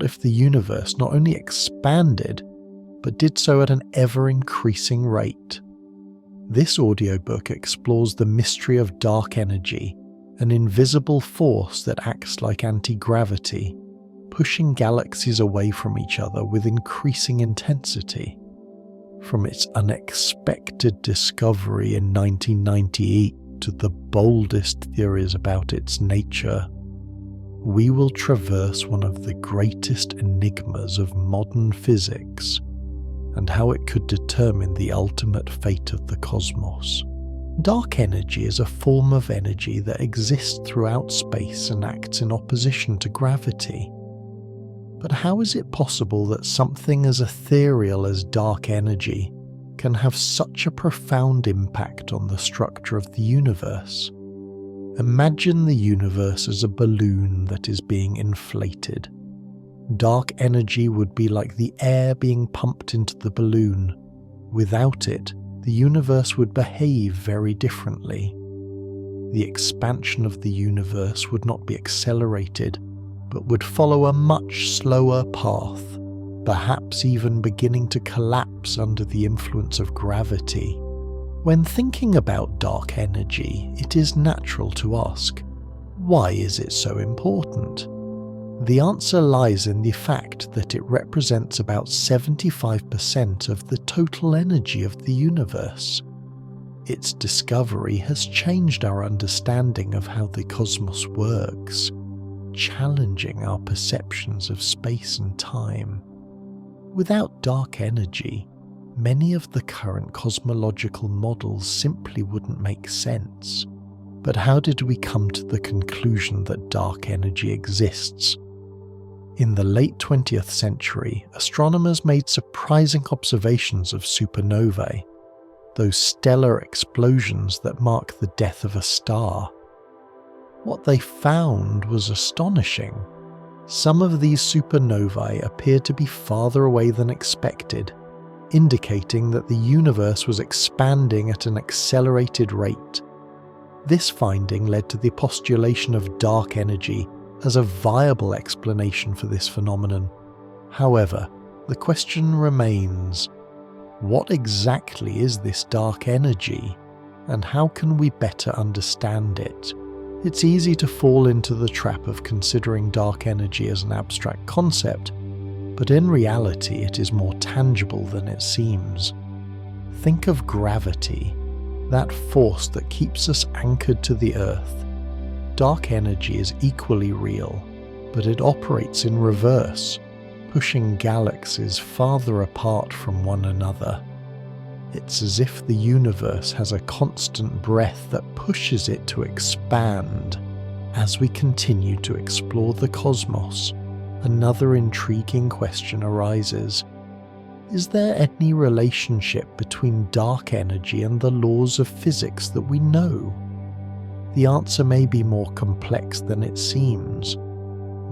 what if the universe not only expanded, but did so at an ever-increasing rate? This audiobook explores the mystery of dark energy, an invisible force that acts like anti-gravity, pushing galaxies away from each other with increasing intensity. From its unexpected discovery in 1998 to the boldest theories about its nature, we will traverse one of the greatest enigmas of modern physics and how it could determine the ultimate fate of the cosmos. Dark energy is a form of energy that exists throughout space and acts in opposition to gravity. But how is it possible that something as ethereal as dark energy can have such a profound impact on the structure of the universe? Imagine the universe as a balloon that is being inflated. Dark energy would be like the air being pumped into the balloon. Without it, the universe would behave very differently. The expansion of the universe would not be accelerated, but would follow a much slower path, perhaps even beginning to collapse under the influence of gravity. When thinking about dark energy, it is natural to ask, why is it so important? The answer lies in the fact that it represents about 75% of the total energy of the universe. Its discovery has changed our understanding of how the cosmos works, challenging our perceptions of space and time. Without dark energy, many of the current cosmological models simply wouldn't make sense. But how did we come to the conclusion that dark energy exists? In the late 20th century, astronomers made surprising observations of supernovae, those stellar explosions that mark the death of a star. What they found was astonishing. Some of these supernovae appeared to be farther away than expected, indicating that the universe was expanding at an accelerated rate. This finding led to the postulation of dark energy as a viable explanation for this phenomenon. However, the question remains, what exactly is this dark energy, and how can we better understand it? It's easy to fall into the trap of considering dark energy as an abstract concept, but in reality it is more tangible than it seems. Think of gravity, that force that keeps us anchored to the Earth. Dark energy is equally real, but it operates in reverse, pushing galaxies farther apart from one another. It's as if the universe has a constant breath that pushes it to expand. As we continue to explore the cosmos, another intriguing question arises. Is there any relationship between dark energy and the laws of physics that we know? The answer may be more complex than it seems.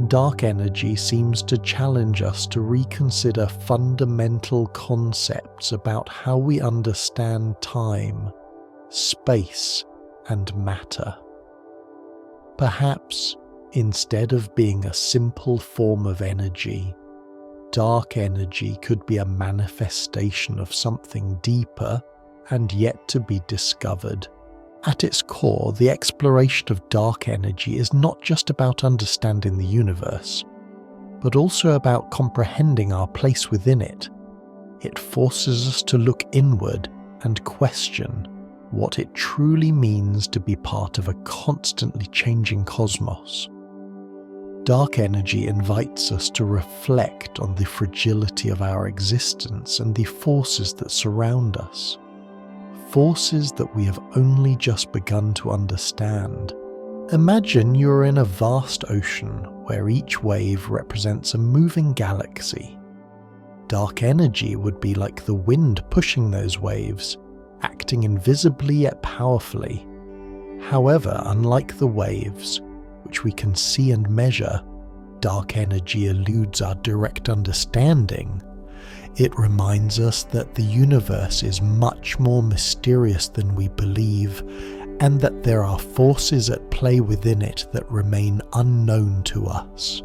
Dark energy seems to challenge us to reconsider fundamental concepts about how we understand time, space, and matter. Perhaps, instead of being a simple form of energy, dark energy could be a manifestation of something deeper and yet to be discovered. At its core, the exploration of dark energy is not just about understanding the universe, but also about comprehending our place within it. It forces us to look inward and question what it truly means to be part of a constantly changing cosmos. Dark energy invites us to reflect on the fragility of our existence and the forces that surround us. Forces that we have only just begun to understand. Imagine you're in a vast ocean where each wave represents a moving galaxy. Dark energy would be like the wind pushing those waves, acting invisibly yet powerfully. However, unlike the waves, which we can see and measure, dark energy eludes our direct understanding. It reminds us that the universe is much more mysterious than we believe, and that there are forces at play within it that remain unknown to us.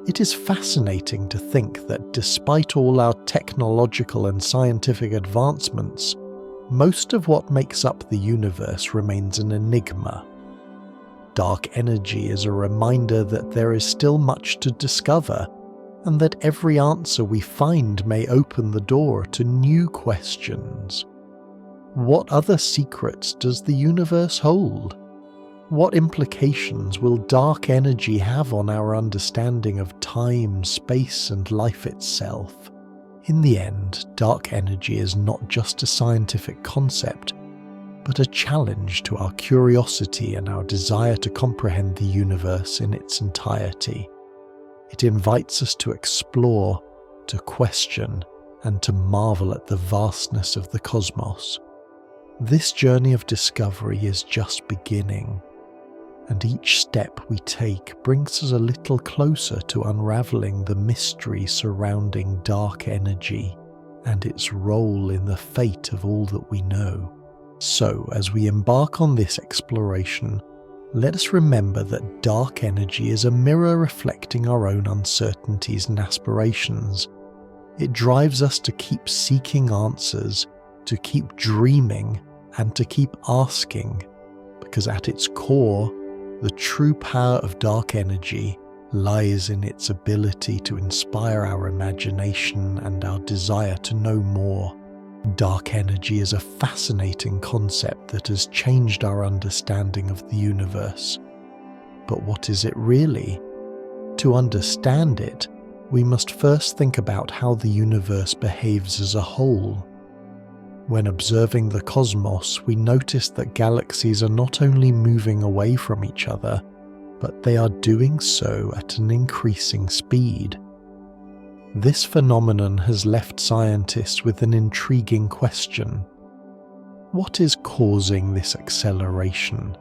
It is fascinating to think that despite all our technological and scientific advancements, most of what makes up the universe remains an enigma. Dark energy is a reminder that there is still much to discover, and that every answer we find may open the door to new questions. What other secrets does the universe hold? What implications will dark energy have on our understanding of time, space, and life itself? In the end, dark energy is not just a scientific concept, but a challenge to our curiosity and our desire to comprehend the universe in its entirety. It invites us to explore, to question, and to marvel at the vastness of the cosmos. This journey of discovery is just beginning, and each step we take brings us a little closer to unraveling the mystery surrounding dark energy and its role in the fate of all that we know. So, as we embark on this exploration, let us remember that dark energy is a mirror reflecting our own uncertainties and aspirations. It drives us to keep seeking answers, to keep dreaming, and to keep asking, because at its core, the true power of dark energy lies in its ability to inspire our imagination and our desire to know more. Dark energy is a fascinating concept that has changed our understanding of the universe. But what is it really? To understand it, we must first think about how the universe behaves as a whole. When observing the cosmos, we notice that galaxies are not only moving away from each other, but they are doing so at an increasing speed. This phenomenon has left scientists with an intriguing question. What is causing this acceleration?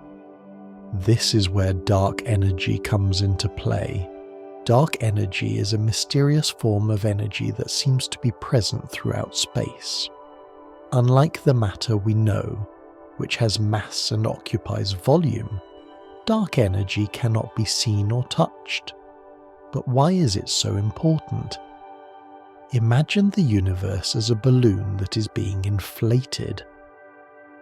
This is where dark energy comes into play. Dark energy is a mysterious form of energy that seems to be present throughout space. Unlike the matter we know, which has mass and occupies volume, dark energy cannot be seen or touched. But why is it so important? Imagine the universe as a balloon that is being inflated.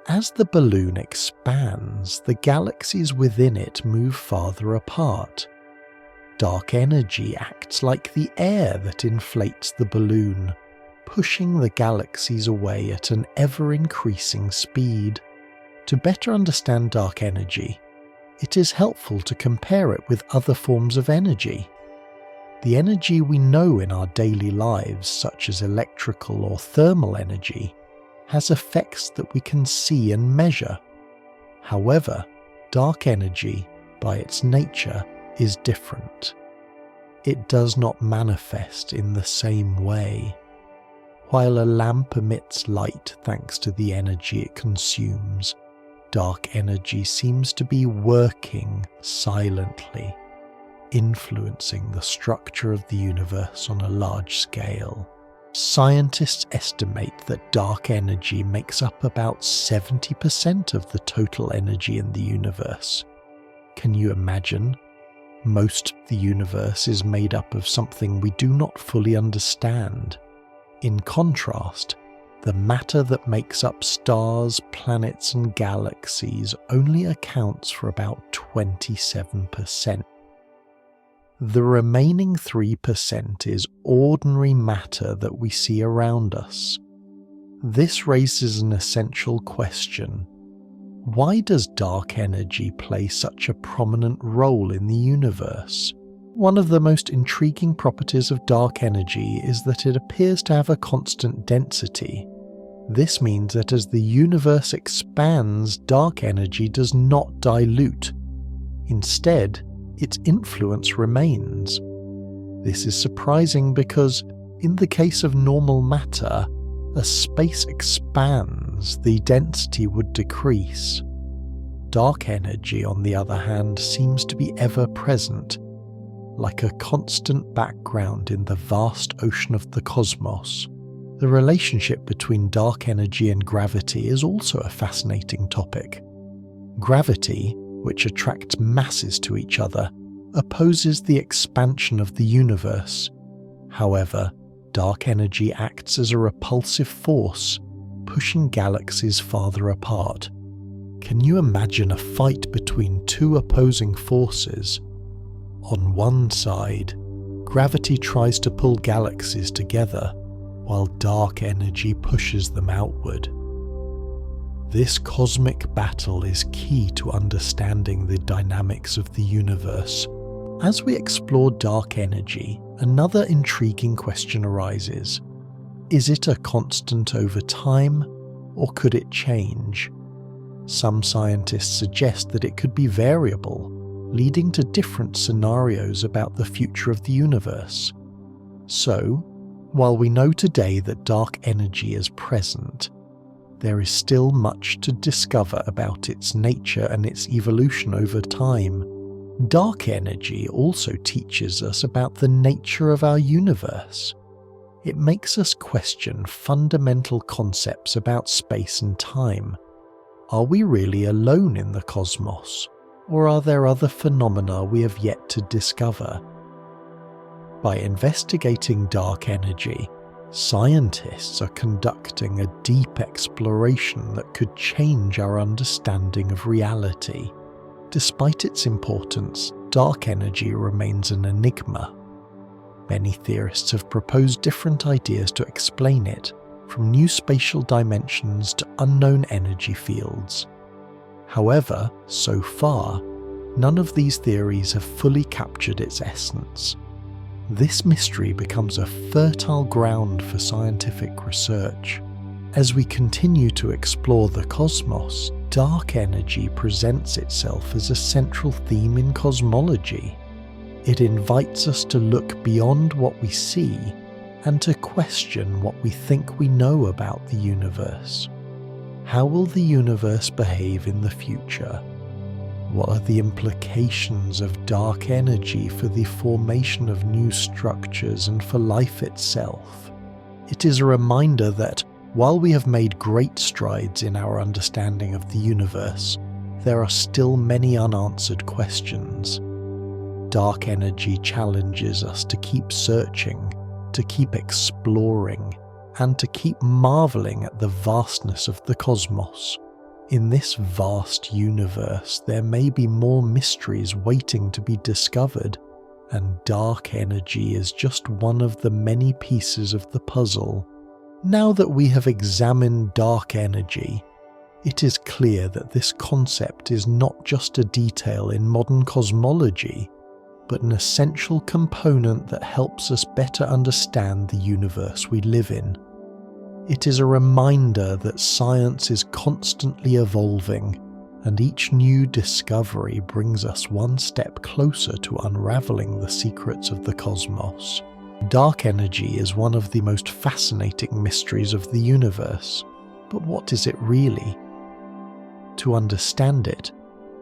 As the balloon expands, the galaxies within it move farther apart. Dark energy acts like the air that inflates the balloon, pushing the galaxies away at an ever-increasing speed. To better understand dark energy, it is helpful to compare it with other forms of energy. The energy we know in our daily lives, such as electrical or thermal energy, has effects that we can see and measure. However, dark energy, by its nature, is different. It does not manifest in the same way. While a lamp emits light thanks to the energy it consumes, dark energy seems to be working silently, influencing the structure of the universe on a large scale. Scientists estimate that dark energy makes up about 70% of the total energy in the universe. Can you imagine? Most of the universe is made up of something we do not fully understand. In contrast, the matter that makes up stars, planets, and galaxies only accounts for about 27%. The remaining 3% is ordinary matter that we see around us. This raises an essential question. Why does dark energy play such a prominent role in the universe? One of the most intriguing properties of dark energy is that it appears to have a constant density. This means that as the universe expands, dark energy does not dilute. Instead, its influence remains. This is surprising because, in the case of normal matter, as space expands, the density would decrease. Dark energy, on the other hand, seems to be ever present, like a constant background in the vast ocean of the cosmos. The relationship between dark energy and gravity is also a fascinating topic. Gravity, which attracts masses to each other, opposes the expansion of the universe. However, dark energy acts as a repulsive force, pushing galaxies farther apart. Can you imagine a fight between two opposing forces? On one side, gravity tries to pull galaxies together, while dark energy pushes them outward. This cosmic battle is key to understanding the dynamics of the universe. As we explore dark energy, another intriguing question arises. Is it a constant over time, or could it change? Some scientists suggest that it could be variable, leading to different scenarios about the future of the universe. So, while we know today that dark energy is present, there is still much to discover about its nature and its evolution over time. Dark energy also teaches us about the nature of our universe. It makes us question fundamental concepts about space and time. Are we really alone in the cosmos, or are there other phenomena we have yet to discover? By investigating dark energy, scientists are conducting a deep exploration that could change our understanding of reality. Despite its importance, dark energy remains an enigma. Many theorists have proposed different ideas to explain it, from new spatial dimensions to unknown energy fields. However, so far, none of these theories have fully captured its essence. This mystery becomes a fertile ground for scientific research. As we continue to explore the cosmos, dark energy presents itself as a central theme in cosmology. It invites us to look beyond what we see and to question what we think we know about the universe. How will the universe behave in the future? What are the implications of dark energy for the formation of new structures and for life itself? It is a reminder that, while we have made great strides in our understanding of the universe, there are still many unanswered questions. Dark energy challenges us to keep searching, to keep exploring, and to keep marveling at the vastness of the cosmos. In this vast universe, there may be more mysteries waiting to be discovered, and dark energy is just one of the many pieces of the puzzle. Now that we have examined dark energy, it is clear that this concept is not just a detail in modern cosmology, but an essential component that helps us better understand the universe we live in. It is a reminder that science is constantly evolving, and each new discovery brings us one step closer to unraveling the secrets of the cosmos. Dark energy is one of the most fascinating mysteries of the universe, but what is it really? To understand it,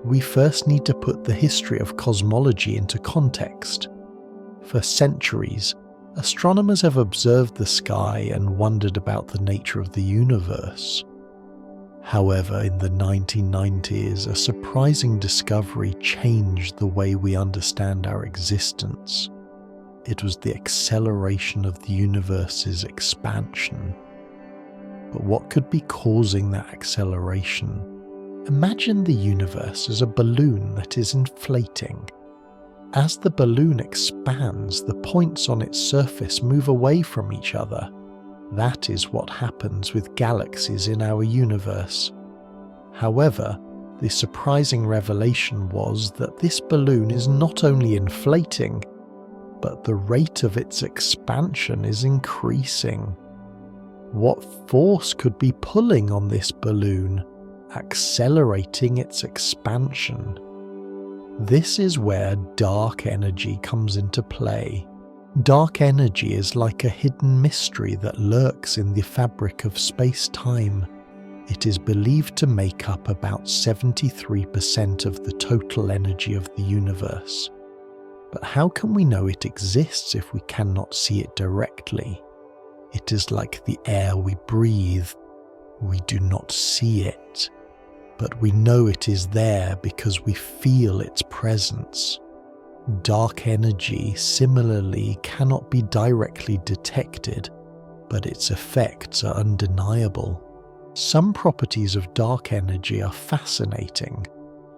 we first need to put the history of cosmology into context. For centuries, astronomers have observed the sky and wondered about the nature of the universe. However, in the 1990s, a surprising discovery changed the way we understand our existence. It was the acceleration of the universe's expansion. But what could be causing that acceleration? Imagine the universe as a balloon that is inflating. As the balloon expands, the points on its surface move away from each other. That is what happens with galaxies in our universe. However, the surprising revelation was that this balloon is not only inflating, but the rate of its expansion is increasing. What force could be pulling on this balloon, accelerating its expansion? This is where dark energy comes into play. Dark energy is like a hidden mystery that lurks in the fabric of space-time. It is believed to make up about 73% of the total energy of the universe. But how can we know it exists if we cannot see it directly? It is like the air we breathe. We do not see it, but we know it is there because we feel its presence. Dark energy similarly cannot be directly detected, but its effects are undeniable. Some properties of dark energy are fascinating.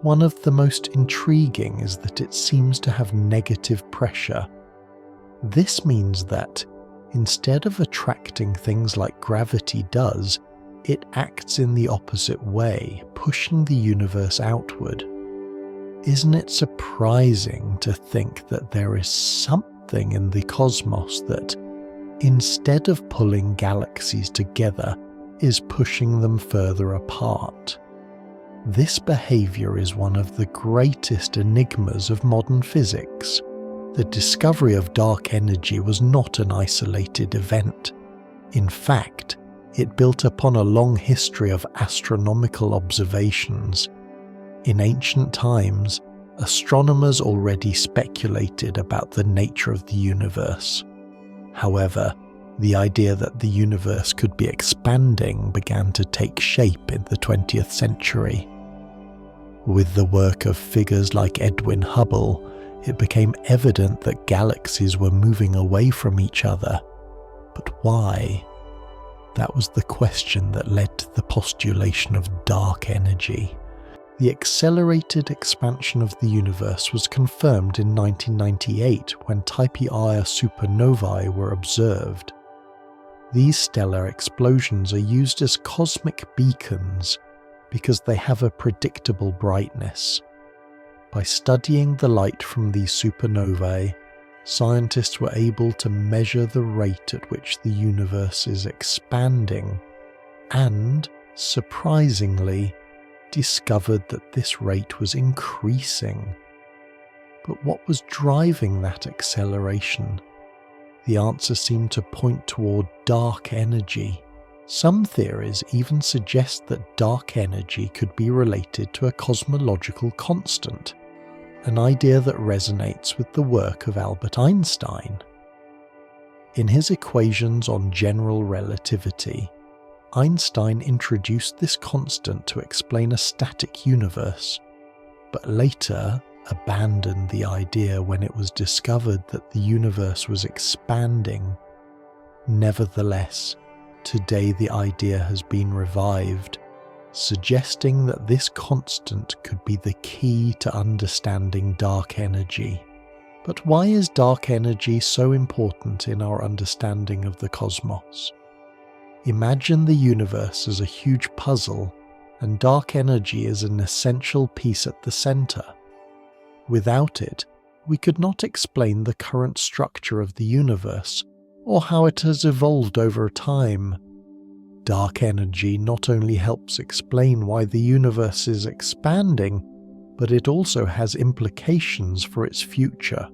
One of the most intriguing is that it seems to have negative pressure. This means that, instead of attracting things like gravity does, it acts in the opposite way, pushing the universe outward. Isn't it surprising to think that there is something in the cosmos that, instead of pulling galaxies together, is pushing them further apart? This behavior is one of the greatest enigmas of modern physics. The discovery of dark energy was not an isolated event. In fact, it built upon a long history of astronomical observations. In ancient times, astronomers already speculated about the nature of the universe. However, the idea that the universe could be expanding began to take shape in the 20th century. With the work of figures like Edwin Hubble, it became evident that galaxies were moving away from each other. But why? That was the question that led to the postulation of dark energy. The accelerated expansion of the universe was confirmed in 1998 when Type Ia supernovae were observed. These stellar explosions are used as cosmic beacons because they have a predictable brightness. By studying the light from these supernovae, scientists were able to measure the rate at which the universe is expanding and, surprisingly, discovered that this rate was increasing. But what was driving that acceleration? The answer seemed to point toward dark energy. Some theories even suggest that dark energy could be related to a cosmological constant, an idea that resonates with the work of Albert Einstein. In his equations on general relativity, Einstein introduced this constant to explain a static universe, but later abandoned the idea when it was discovered that the universe was expanding. Nevertheless, today the idea has been revived, suggesting that this constant could be the key to understanding dark energy. But why is dark energy so important in our understanding of the cosmos? Imagine the universe as a huge puzzle, and dark energy is an essential piece at the center. Without it, we could not explain the current structure of the universe, or how it has evolved over time. Dark energy not only helps explain why the universe is expanding, but it also has implications for its future.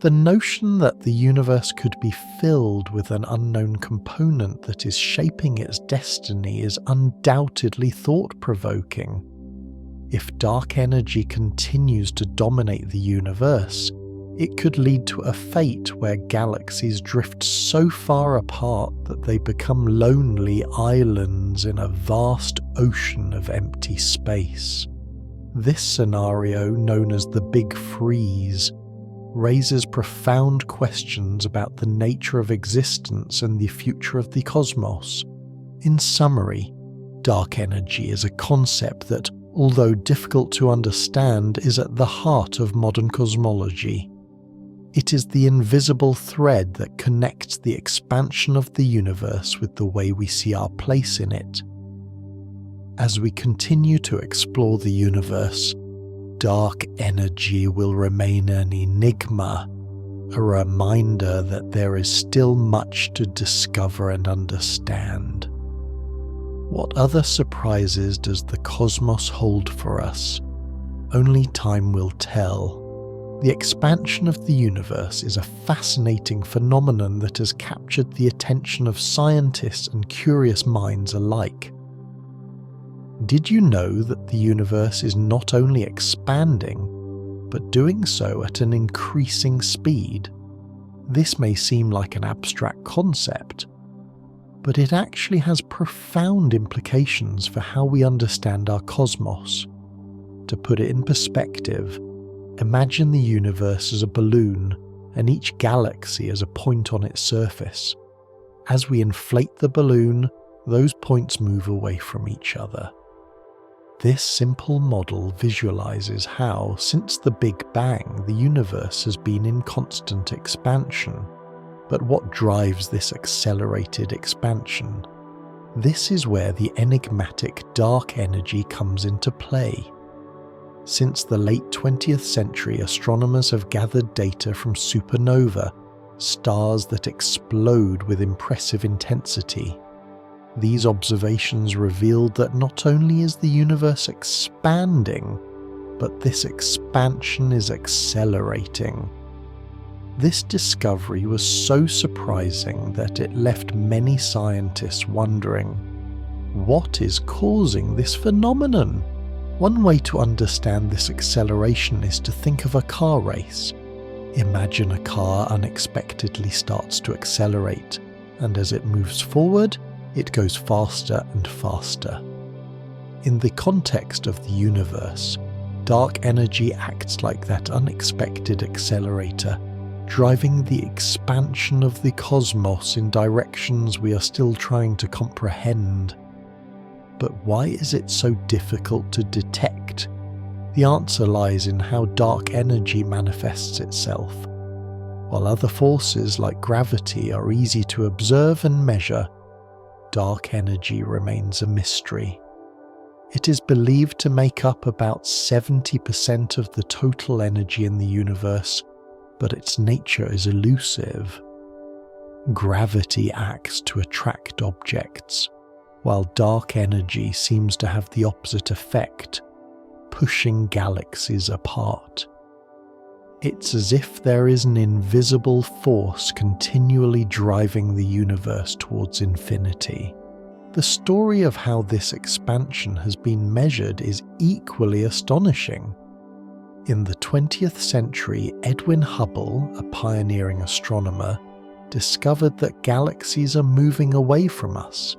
The notion that the universe could be filled with an unknown component that is shaping its destiny is undoubtedly thought-provoking. If dark energy continues to dominate the universe, it could lead to a fate where galaxies drift so far apart that they become lonely islands in a vast ocean of empty space. This scenario, known as the Big Freeze, raises profound questions about the nature of existence and the future of the cosmos. In summary, dark energy is a concept that, although difficult to understand, is at the heart of modern cosmology. It is the invisible thread that connects the expansion of the universe with the way we see our place in it. As we continue to explore the universe, dark energy will remain an enigma, a reminder that there is still much to discover and understand. What other surprises does the cosmos hold for us? Only time will tell. The expansion of the universe is a fascinating phenomenon that has captured the attention of scientists and curious minds alike. Did you know that the universe is not only expanding, but doing so at an increasing speed? This may seem like an abstract concept, but it actually has profound implications for how we understand our cosmos. To put it in perspective, Imagine the universe as a balloon and each galaxy as a point on its surface. As we inflate the balloon, those points move away from each other. This simple model visualizes how, since the Big Bang, the universe has been in constant expansion. But what drives this accelerated expansion? This is where the enigmatic dark energy comes into play. Since the late 20th century, astronomers have gathered data from supernovae, stars that explode with impressive intensity. These observations revealed that not only is the universe expanding, but this expansion is accelerating. This discovery was so surprising that it left many scientists wondering, what is causing this phenomenon? One way to understand this acceleration is to think of a car race. Imagine a car unexpectedly starts to accelerate, and as it moves forward, it goes faster and faster. In the context of the universe, dark energy acts like that unexpected accelerator, driving the expansion of the cosmos in directions we are still trying to comprehend. But why is it so difficult to detect? The answer lies in how dark energy manifests itself. While other forces like gravity are easy to observe and measure, dark energy remains a mystery. It is believed to make up about 70% of the total energy in the universe, but its nature is elusive. Gravity acts to attract objects, while dark energy seems to have the opposite effect, pushing galaxies apart. It's as if there is an invisible force continually driving the universe towards infinity. The story of how this expansion has been measured is equally astonishing. In the 20th century, Edwin Hubble, a pioneering astronomer, discovered that galaxies are moving away from us.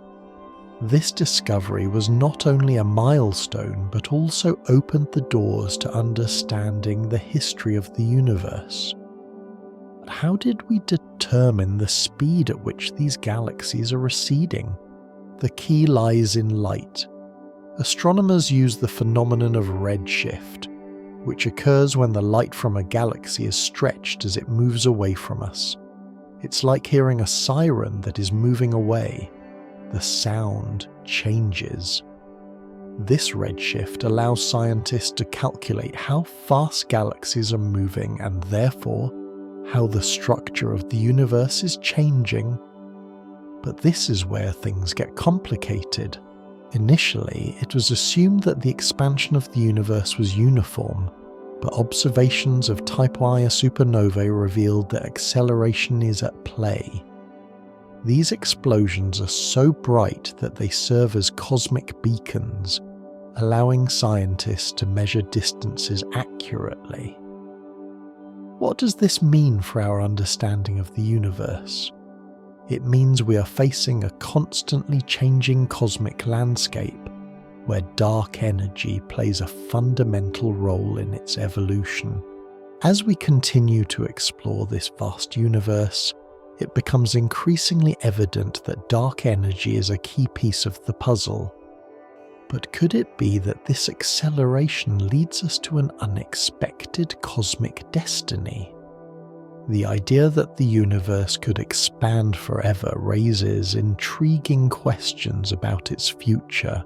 This discovery was not only a milestone, but also opened the doors to understanding the history of the universe. But how did we determine the speed at which these galaxies are receding? The key lies in light. Astronomers use the phenomenon of redshift, which occurs when the light from a galaxy is stretched as it moves away from us. It's like hearing a siren that is moving away. The sound changes. This redshift allows scientists to calculate how fast galaxies are moving and therefore how the structure of the universe is changing. But this is where things get complicated. Initially, it was assumed that the expansion of the universe was uniform, but observations of Type I supernovae revealed that acceleration is at play. These explosions are so bright that they serve as cosmic beacons, allowing scientists to measure distances accurately. What does this mean for our understanding of the universe? It means we are facing a constantly changing cosmic landscape, where dark energy plays a fundamental role in its evolution. As we continue to explore this vast universe, it becomes increasingly evident that dark energy is a key piece of the puzzle. But could it be that this acceleration leads us to an unexpected cosmic destiny? The idea that the universe could expand forever raises intriguing questions about its future.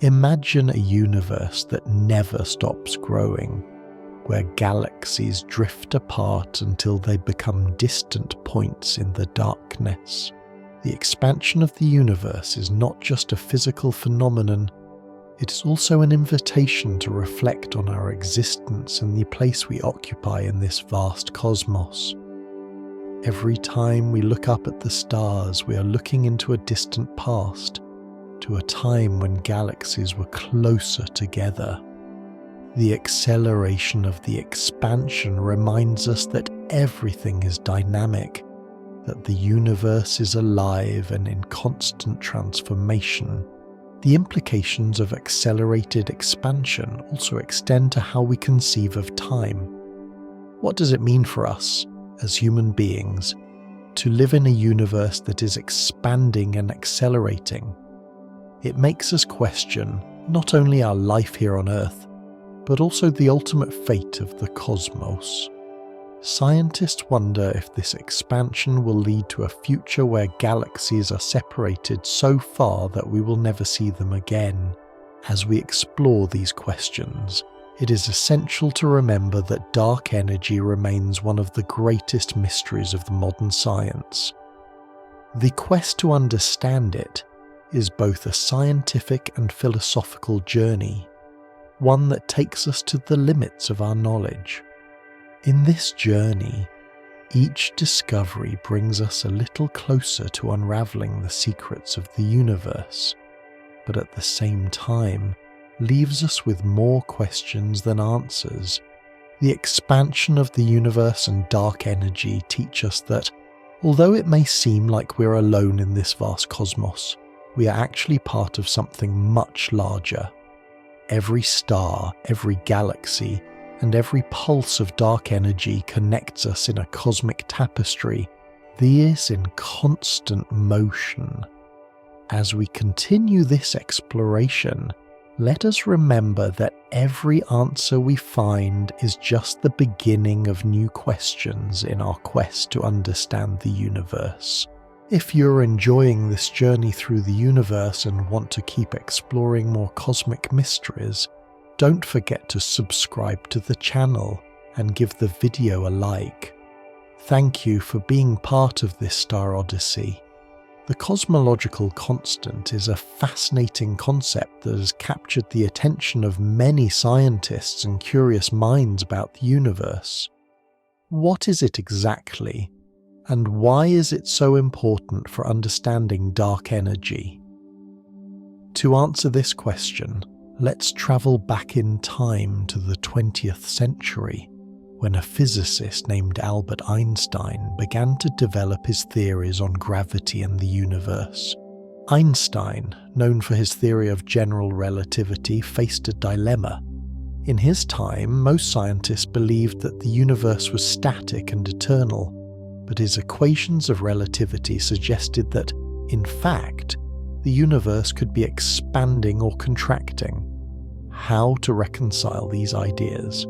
Imagine a universe that never stops growing, where galaxies drift apart until they become distant points in the darkness. The expansion of the universe is not just a physical phenomenon, it is also an invitation to reflect on our existence and the place we occupy in this vast cosmos. Every time we look up at the stars, we are looking into a distant past, to a time when galaxies were closer together. The acceleration of the expansion reminds us that everything is dynamic, that the universe is alive and in constant transformation. The implications of accelerated expansion also extend to how we conceive of time. What does it mean for us, as human beings, to live in a universe that is expanding and accelerating? It makes us question not only our life here on Earth, but also the ultimate fate of the cosmos. Scientists wonder if this expansion will lead to a future where galaxies are separated so far that we will never see them again. As we explore these questions, it is essential to remember that dark energy remains one of the greatest mysteries of the modern science. The quest to understand it is both a scientific and philosophical journey, one that takes us to the limits of our knowledge. In this journey, each discovery brings us a little closer to unraveling the secrets of the universe, but at the same time leaves us with more questions than answers. The expansion of the universe and dark energy teach us that, although it may seem like we're alone in this vast cosmos, we are actually part of something much larger. Every star, every galaxy, and every pulse of dark energy connects us in a cosmic tapestry that is in constant motion. As we continue this exploration, let us remember that every answer we find is just the beginning of new questions in our quest to understand the universe. If you're enjoying this journey through the universe and want to keep exploring more cosmic mysteries, don't forget to subscribe to the channel and give the video a like. Thank you for being part of this Star Odyssey. The cosmological constant is a fascinating concept that has captured the attention of many scientists and curious minds about the universe. What is it exactly, and why is it so important for understanding dark energy? To answer this question, let's travel back in time to the 20th century, when a physicist named Albert Einstein began to develop his theories on gravity and the universe. Einstein, known for his theory of general relativity, faced a dilemma. In his time, most scientists believed that the universe was static and eternal, but his equations of relativity suggested that, in fact, the universe could be expanding or contracting. How to reconcile these ideas?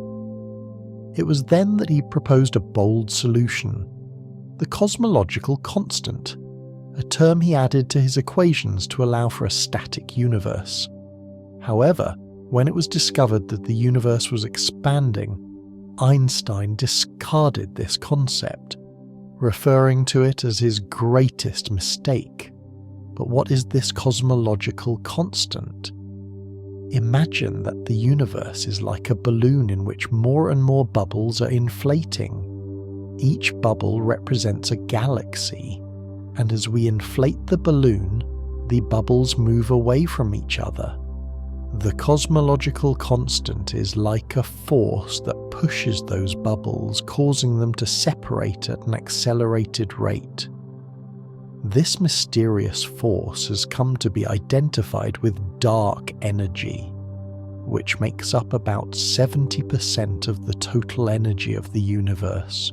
It was then that he proposed a bold solution: the cosmological constant, a term he added to his equations to allow for a static universe. However, when it was discovered that the universe was expanding, Einstein discarded this concept, referring to it as his greatest mistake. But what is this cosmological constant? Imagine that the universe is like a balloon in which more and more bubbles are inflating. Each bubble represents a galaxy, and as we inflate the balloon, the bubbles move away from each other. The cosmological constant is like a force that pushes those bubbles, causing them to separate at an accelerated rate. This mysterious force has come to be identified with dark energy, which makes up about 70% of the total energy of the universe.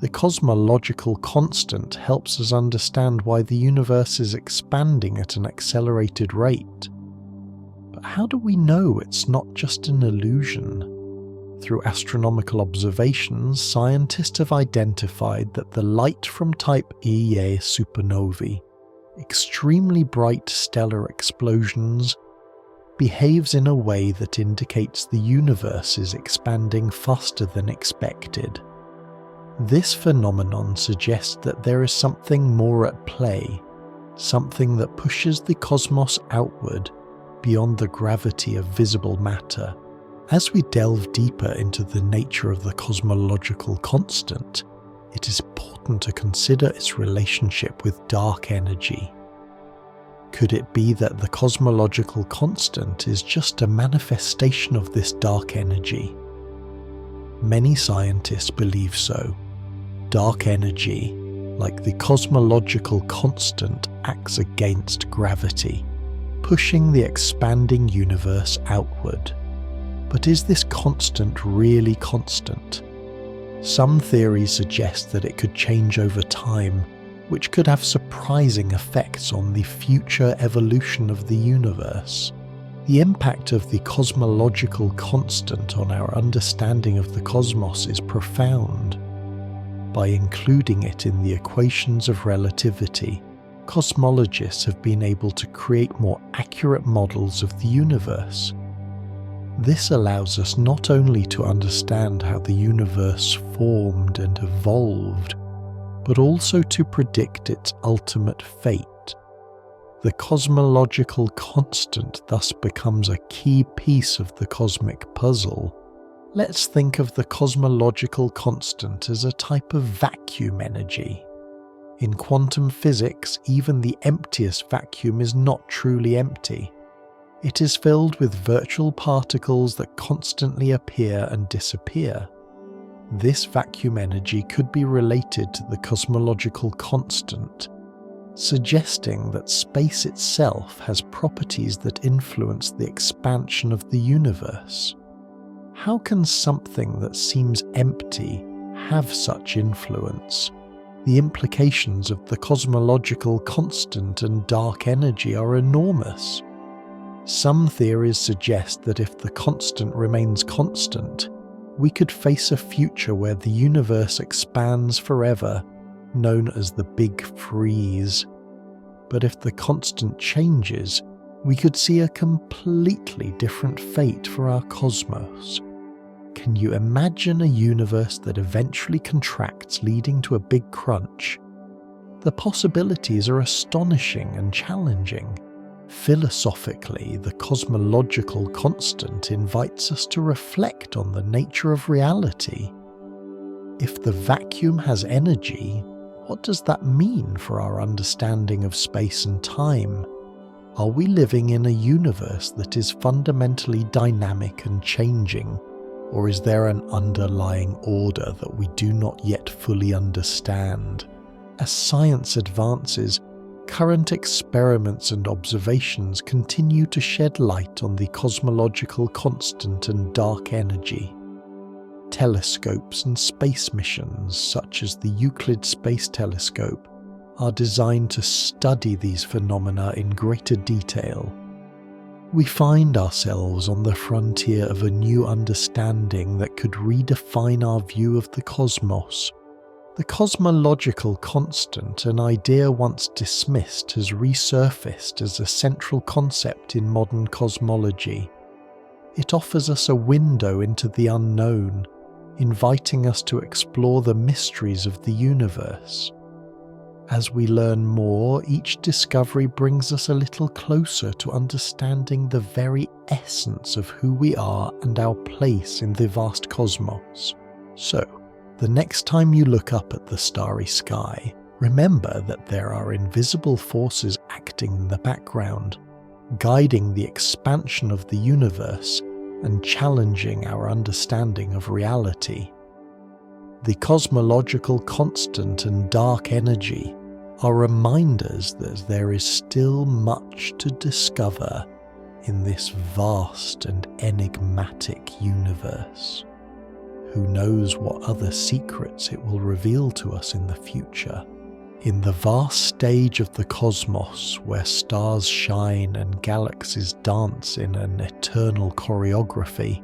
The cosmological constant helps us understand why the universe is expanding at an accelerated rate. But how do we know it's not just an illusion? Through astronomical observations, scientists have identified that the light from type Ia supernovae, extremely bright stellar explosions, behaves in a way that indicates the universe is expanding faster than expected. This phenomenon suggests that there is something more at play, something that pushes the cosmos outward beyond the gravity of visible matter. As we delve deeper into the nature of the cosmological constant, it is important to consider its relationship with dark energy. Could it be that the cosmological constant is just a manifestation of this dark energy? Many scientists believe so. Dark energy, like the cosmological constant, acts against gravity. pushing the expanding universe outward. But is this constant really constant? Some theories suggest that it could change over time, which could have surprising effects on the future evolution of the universe. The impact of the cosmological constant on our understanding of the cosmos is profound. By including it in the equations of relativity, cosmologists have been able to create more accurate models of the universe. This allows us not only to understand how the universe formed and evolved, but also to predict its ultimate fate. The cosmological constant thus becomes a key piece of the cosmic puzzle. Let's think of the cosmological constant as a type of vacuum energy. In quantum physics, even the emptiest vacuum is not truly empty. It is filled with virtual particles that constantly appear and disappear. This vacuum energy could be related to the cosmological constant, suggesting that space itself has properties that influence the expansion of the universe. How can something that seems empty have such influence? The implications of the cosmological constant and dark energy are enormous. Some theories suggest that if the constant remains constant, we could face a future where the universe expands forever, known as the Big Freeze. But if the constant changes, we could see a completely different fate for our cosmos. Can you imagine a universe that eventually contracts, leading to a big crunch? The possibilities are astonishing and challenging. Philosophically, the cosmological constant invites us to reflect on the nature of reality. If the vacuum has energy, what does that mean for our understanding of space and time? Are we living in a universe that is fundamentally dynamic and changing, or is there an underlying order that we do not yet fully understand? As science advances, current experiments and observations continue to shed light on the cosmological constant and dark energy. Telescopes and space missions, such as the Euclid Space Telescope, are designed to study these phenomena in greater detail. We find ourselves on the frontier of a new understanding that could redefine our view of the cosmos. The cosmological constant, an idea once dismissed, has resurfaced as a central concept in modern cosmology. It offers us a window into the unknown, inviting us to explore the mysteries of the universe. As we learn more, each discovery brings us a little closer to understanding the very essence of who we are and our place in the vast cosmos. So, the next time you look up at the starry sky, remember that there are invisible forces acting in the background, guiding the expansion of the universe and challenging our understanding of reality. The cosmological constant and dark energy are reminders that there is still much to discover in this vast and enigmatic universe. Who knows what other secrets it will reveal to us in the future? In the vast stage of the cosmos, where stars shine and galaxies dance in an eternal choreography,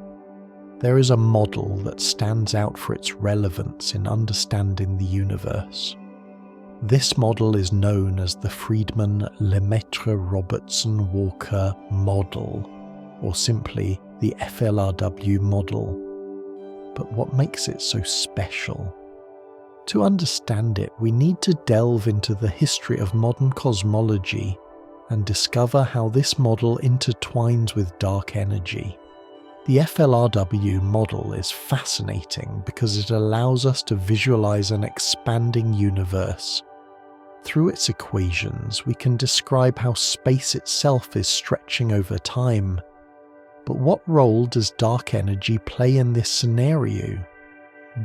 there is a model that stands out for its relevance in understanding the universe. This model is known as the Friedmann-Lemaitre-Robertson-Walker model, or simply the FLRW model. But what makes it so special? To understand it, we need to delve into the history of modern cosmology and discover how this model intertwines with dark energy. The FLRW model is fascinating because it allows us to visualize an expanding universe. Through its equations, we can describe how space itself is stretching over time. But what role does dark energy play in this scenario?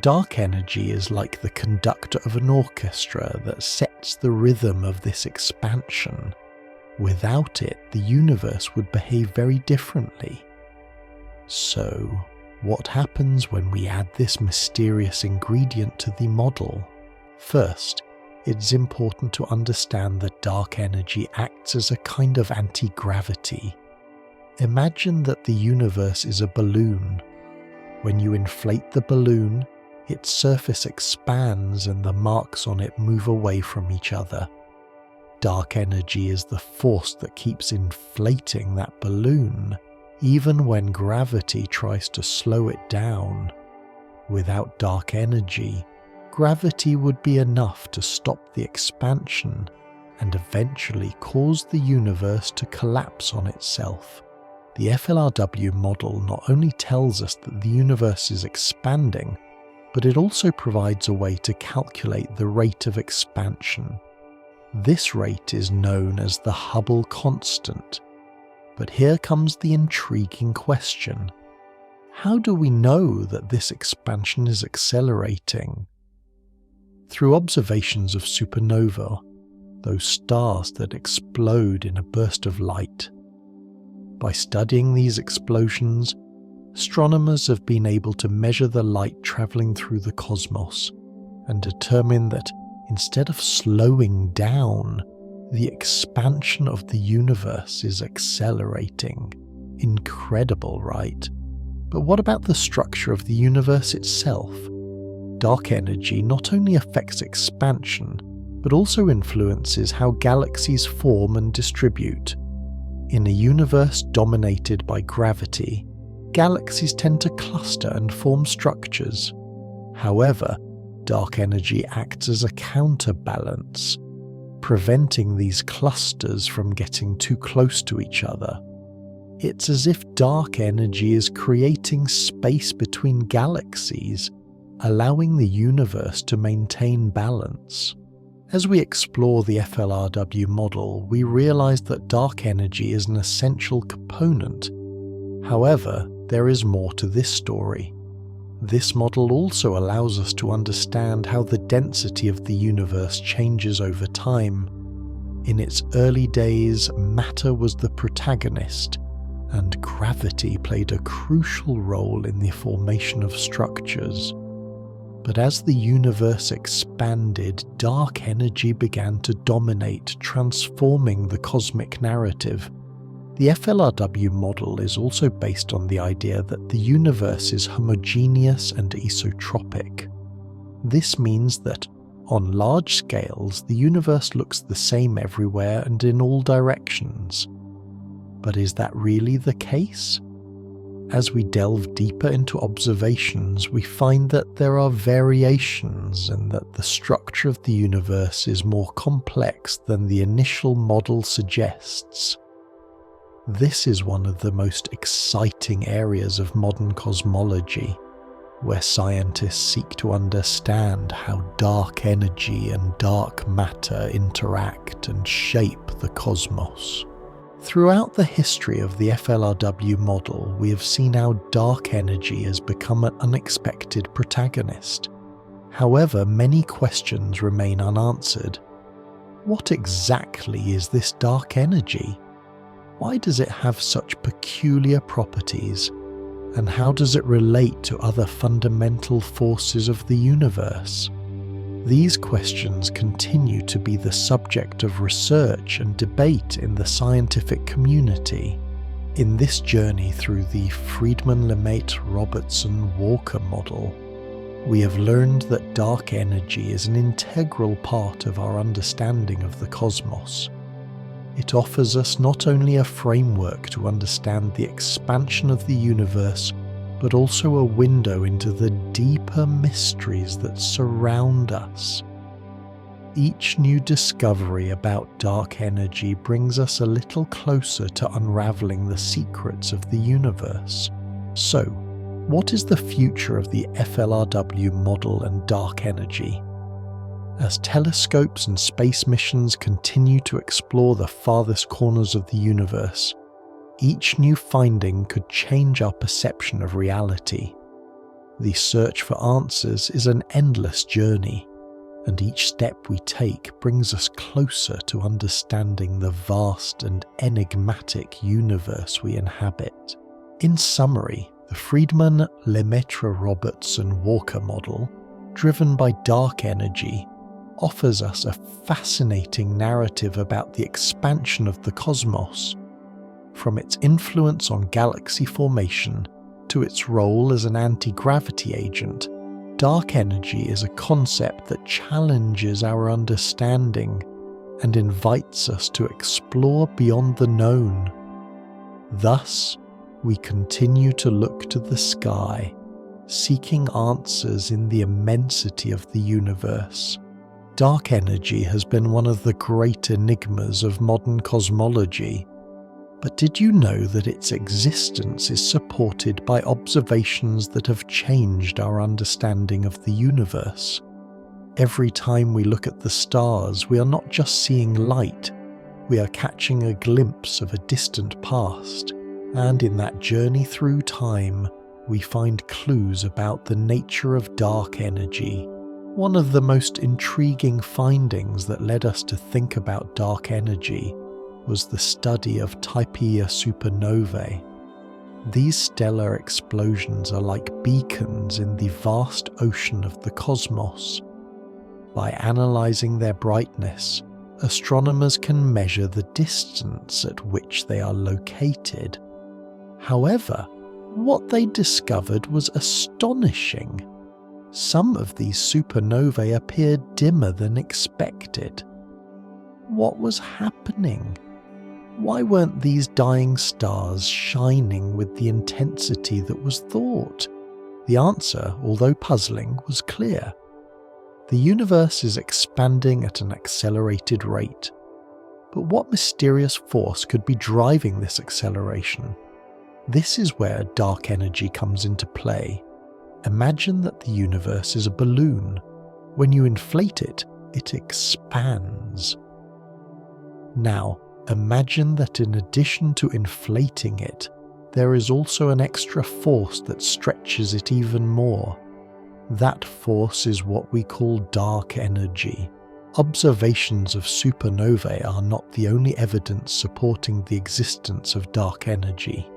Dark energy is like the conductor of an orchestra that sets the rhythm of this expansion. Without it, the universe would behave very differently. So, what happens when we add this mysterious ingredient to the model? First, it's important to understand that dark energy acts as a kind of anti-gravity. Imagine that the universe is a balloon. When you inflate the balloon, its surface expands and the marks on it move away from each other. Dark energy is the force that keeps inflating that balloon, even when gravity tries to slow it down. Without dark energy, gravity would be enough to stop the expansion and eventually cause the universe to collapse on itself. The FLRW model not only tells us that the universe is expanding, but it also provides a way to calculate the rate of expansion. This rate is known as the Hubble constant. But here comes the intriguing question. How do we know that this expansion is accelerating? Through observations of supernovae, those stars that explode in a burst of light. By studying these explosions, astronomers have been able to measure the light traveling through the cosmos and determine that instead of slowing down, the expansion of the universe is accelerating. Incredible, right? But what about the structure of the universe itself? Dark energy not only affects expansion, but also influences how galaxies form and distribute. In a universe dominated by gravity, galaxies tend to cluster and form structures. However, dark energy acts as a counterbalance, preventing these clusters from getting too close to each other. It's as if dark energy is creating space between galaxies, allowing the universe to maintain balance. As we explore the FLRW model, we realize that dark energy is an essential component. However, there is more to this story. This model also allows us to understand how the density of the universe changes over time. In its early days, matter was the protagonist, and gravity played a crucial role in the formation of structures. But as the universe expanded, dark energy began to dominate, transforming the cosmic narrative. The FLRW model is also based on the idea that the universe is homogeneous and isotropic. This means that, on large scales, the universe looks the same everywhere and in all directions. But is that really the case? As we delve deeper into observations, we find that there are variations and that the structure of the universe is more complex than the initial model suggests. This is one of the most exciting areas of modern cosmology, where scientists seek to understand how dark energy and dark matter interact and shape the cosmos. Throughout the history of the FLRW model, we have seen how dark energy has become an unexpected protagonist. However, many questions remain unanswered. What exactly is this dark energy? Why does it have such peculiar properties? And how does it relate to other fundamental forces of the universe? These questions continue to be the subject of research and debate in the scientific community. In this journey through the Friedmann-Lemaitre-Robertson-Walker model, we have learned that dark energy is an integral part of our understanding of the cosmos. It offers us not only a framework to understand the expansion of the universe, but also a window into the deeper mysteries that surround us. Each new discovery about dark energy brings us a little closer to unraveling the secrets of the universe. So, what is the future of the FLRW model and dark energy? As telescopes and space missions continue to explore the farthest corners of the universe, each new finding could change our perception of reality. The search for answers is an endless journey, and each step we take brings us closer to understanding the vast and enigmatic universe we inhabit. In summary, the Friedman, Lemaitre, Robertson, Walker model, driven by dark energy, offers us a fascinating narrative about the expansion of the cosmos, from its influence on galaxy formation to its role as an anti-gravity agent. Dark energy is a concept that challenges our understanding and invites us to explore beyond the known. Thus, we continue to look to the sky, seeking answers in the immensity of the universe. Dark energy has been one of the great enigmas of modern cosmology, but did you know that its existence is supported by observations that have changed our understanding of the universe? Every time we look at the stars, we are not just seeing light, we are catching a glimpse of a distant past, and in that journey through time, we find clues about the nature of dark energy. One of the most intriguing findings that led us to think about dark energy was the study of Type Ia supernovae. These stellar explosions are like beacons in the vast ocean of the cosmos. By analysing their brightness, astronomers can measure the distance at which they are located. However, what they discovered was astonishing. Some of these supernovae appeared dimmer than expected. What was happening? Why weren't these dying stars shining with the intensity that was thought? The answer, although puzzling, was clear. The universe is expanding at an accelerated rate. But what mysterious force could be driving this acceleration? This is where dark energy comes into play. Imagine that the universe is a balloon. When you inflate it, it expands. Now, imagine that in addition to inflating it, there is also an extra force that stretches it even more. That force is what we call dark energy. Observations of supernovae are not the only evidence supporting the existence of dark energy.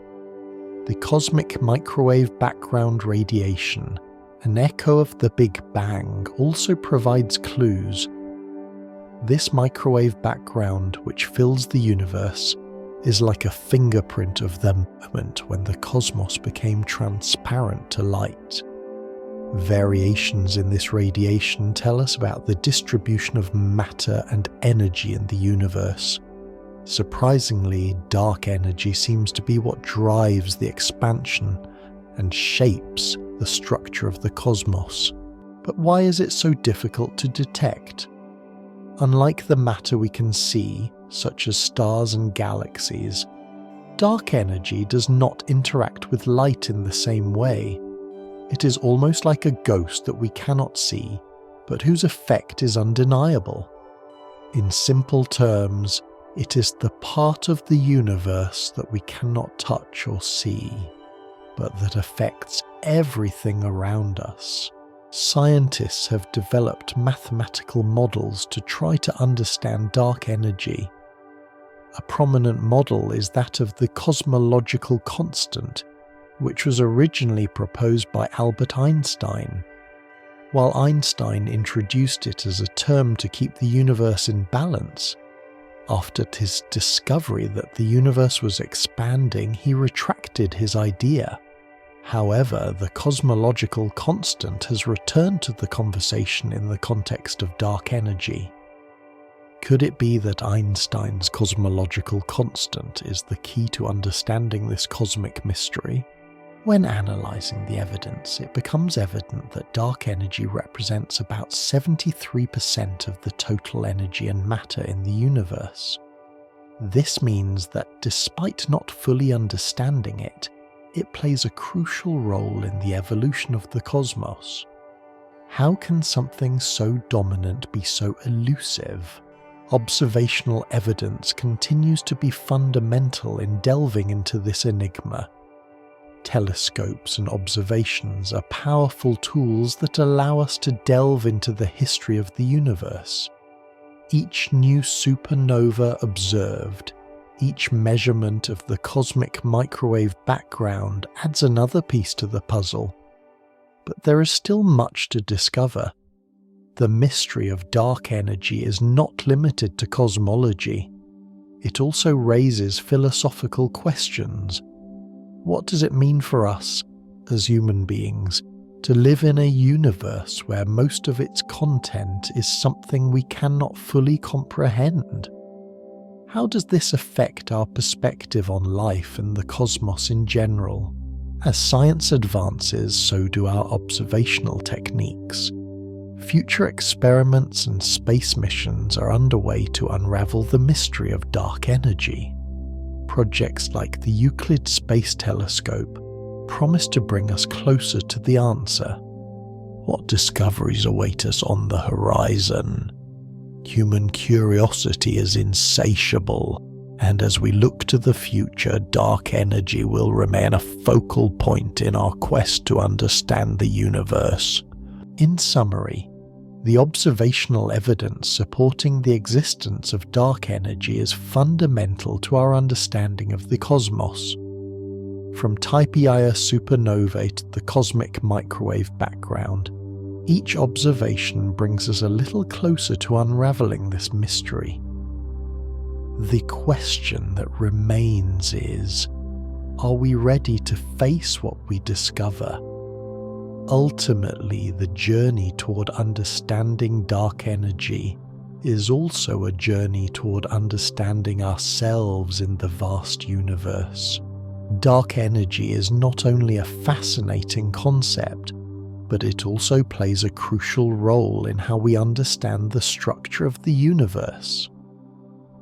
The cosmic microwave background radiation, an echo of the Big Bang, also provides clues. This microwave background, which fills the universe, is like a fingerprint of the moment when the cosmos became transparent to light. Variations in this radiation tell us about the distribution of matter and energy in the universe. Surprisingly, dark energy seems to be what drives the expansion and shapes the structure of the cosmos. But why is it so difficult to detect? Unlike the matter we can see, such as stars and galaxies, dark energy does not interact with light in the same way. It is almost like a ghost that we cannot see, but whose effect is undeniable. In simple terms, it is the part of the universe that we cannot touch or see, but that affects everything around us. Scientists have developed mathematical models to try to understand dark energy. A prominent model is that of the cosmological constant, which was originally proposed by Albert Einstein. While Einstein introduced it as a term to keep the universe in balance, after his discovery that the universe was expanding, he retracted his idea. However, the cosmological constant has returned to the conversation in the context of dark energy. Could it be that Einstein's cosmological constant is the key to understanding this cosmic mystery? When analysing the evidence, it becomes evident that dark energy represents about 73% of the total energy and matter in the universe. This means that despite not fully understanding it, it plays a crucial role in the evolution of the cosmos. How can something so dominant be so elusive? Observational evidence continues to be fundamental in delving into this enigma. Telescopes and observations are powerful tools that allow us to delve into the history of the universe. Each new supernova observed, each measurement of the cosmic microwave background adds another piece to the puzzle. But there is still much to discover. The mystery of dark energy is not limited to cosmology. It also raises philosophical questions. What does it mean for us, as human beings, to live in a universe where most of its content is something we cannot fully comprehend? How does this affect our perspective on life and the cosmos in general? As science advances, so do our observational techniques. Future experiments and space missions are underway to unravel the mystery of dark energy. Projects like the Euclid Space Telescope promise to bring us closer to the answer. What discoveries await us on the horizon? Human curiosity is insatiable, and as we look to the future, dark energy will remain a focal point in our quest to understand the universe. In summary, the observational evidence supporting the existence of dark energy is fundamental to our understanding of the cosmos. From Type Ia supernovae to the cosmic microwave background, each observation brings us a little closer to unraveling this mystery. The question that remains is, are we ready to face what we discover? Ultimately, the journey toward understanding dark energy is also a journey toward understanding ourselves in the vast universe. Dark energy is not only a fascinating concept, but it also plays a crucial role in how we understand the structure of the universe.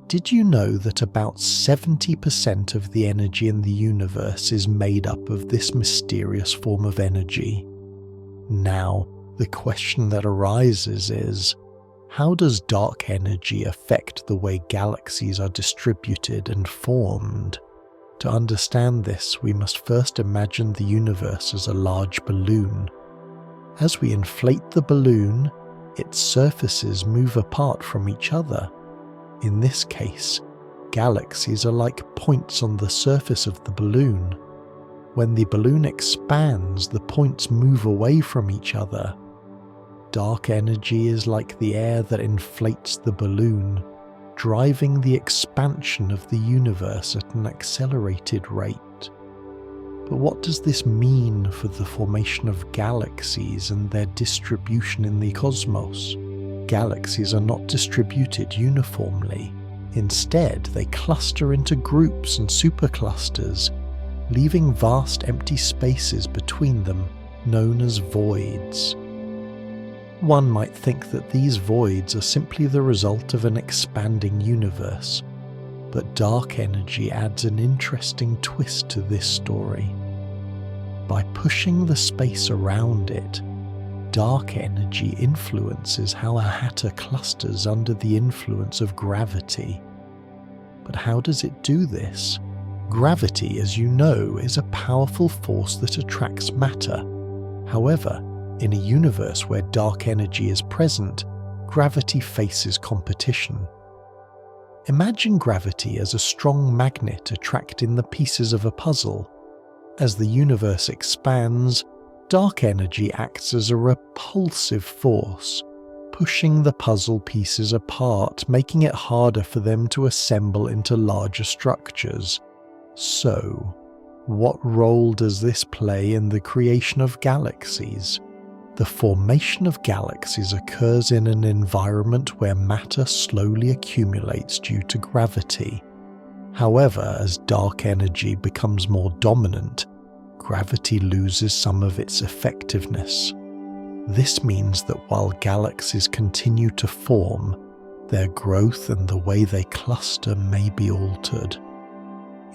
Did you know that about 70% of the energy in the universe is made up of this mysterious form of energy? Now, the question that arises is, how does dark energy affect the way galaxies are distributed and formed? To understand this, we must first imagine the universe as a large balloon. As we inflate the balloon, its surfaces move apart from each other. In this case, galaxies are like points on the surface of the balloon. When the balloon expands, the points move away from each other. Dark energy is like the air that inflates the balloon, driving the expansion of the universe at an accelerated rate. But what does this mean for the formation of galaxies and their distribution in the cosmos? Galaxies are not distributed uniformly. Instead, they cluster into groups and superclusters, leaving vast empty spaces between them, known as voids. One might think that these voids are simply the result of an expanding universe, but dark energy adds an interesting twist to this story. By pushing the space around it, dark energy influences how a matter clusters under the influence of gravity. But how does it do this? Gravity, as you know, is a powerful force that attracts matter. However, in a universe where dark energy is present, gravity faces competition. Imagine gravity as a strong magnet attracting the pieces of a puzzle. As the universe expands, dark energy acts as a repulsive force, pushing the puzzle pieces apart, making it harder for them to assemble into larger structures. So, what role does this play in the creation of galaxies? The formation of galaxies occurs in an environment where matter slowly accumulates due to gravity. However, as dark energy becomes more dominant, gravity loses some of its effectiveness. This means that while galaxies continue to form, their growth and the way they cluster may be altered.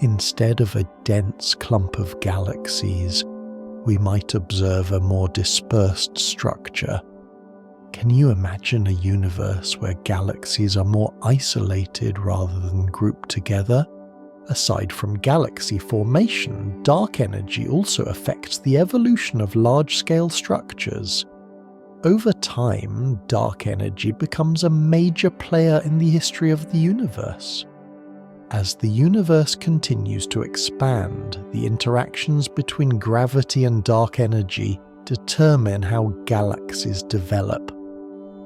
Instead of a dense clump of galaxies, we might observe a more dispersed structure. Can you imagine a universe where galaxies are more isolated rather than grouped together? Aside from galaxy formation, dark energy also affects the evolution of large-scale structures. Over time, dark energy becomes a major player in the history of the universe. As the universe continues to expand, the interactions between gravity and dark energy determine how galaxies develop,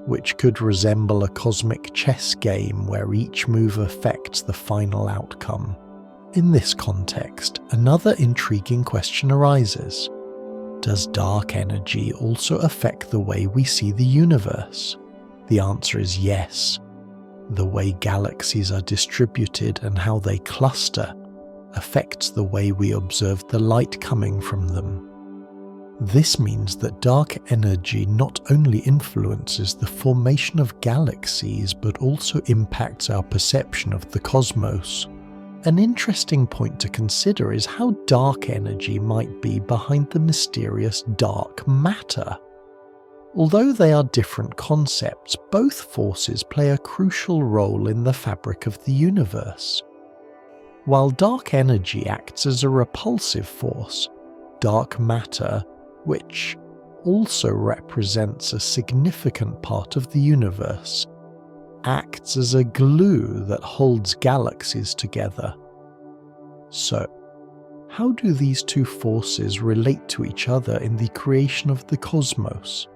which could resemble a cosmic chess game where each move affects the final outcome. In this context, another intriguing question arises. Does dark energy also affect the way we see the universe? The answer is yes. The way galaxies are distributed and how they cluster affects the way we observe the light coming from them. This means that dark energy not only influences the formation of galaxies but also impacts our perception of the cosmos. An interesting point to consider is how dark energy might be behind the mysterious dark matter. Although they are different concepts, both forces play a crucial role in the fabric of the universe. While dark energy acts as a repulsive force, dark matter, which also represents a significant part of the universe, acts as a glue that holds galaxies together. So, how do these two forces relate to each other in the creation of the cosmos?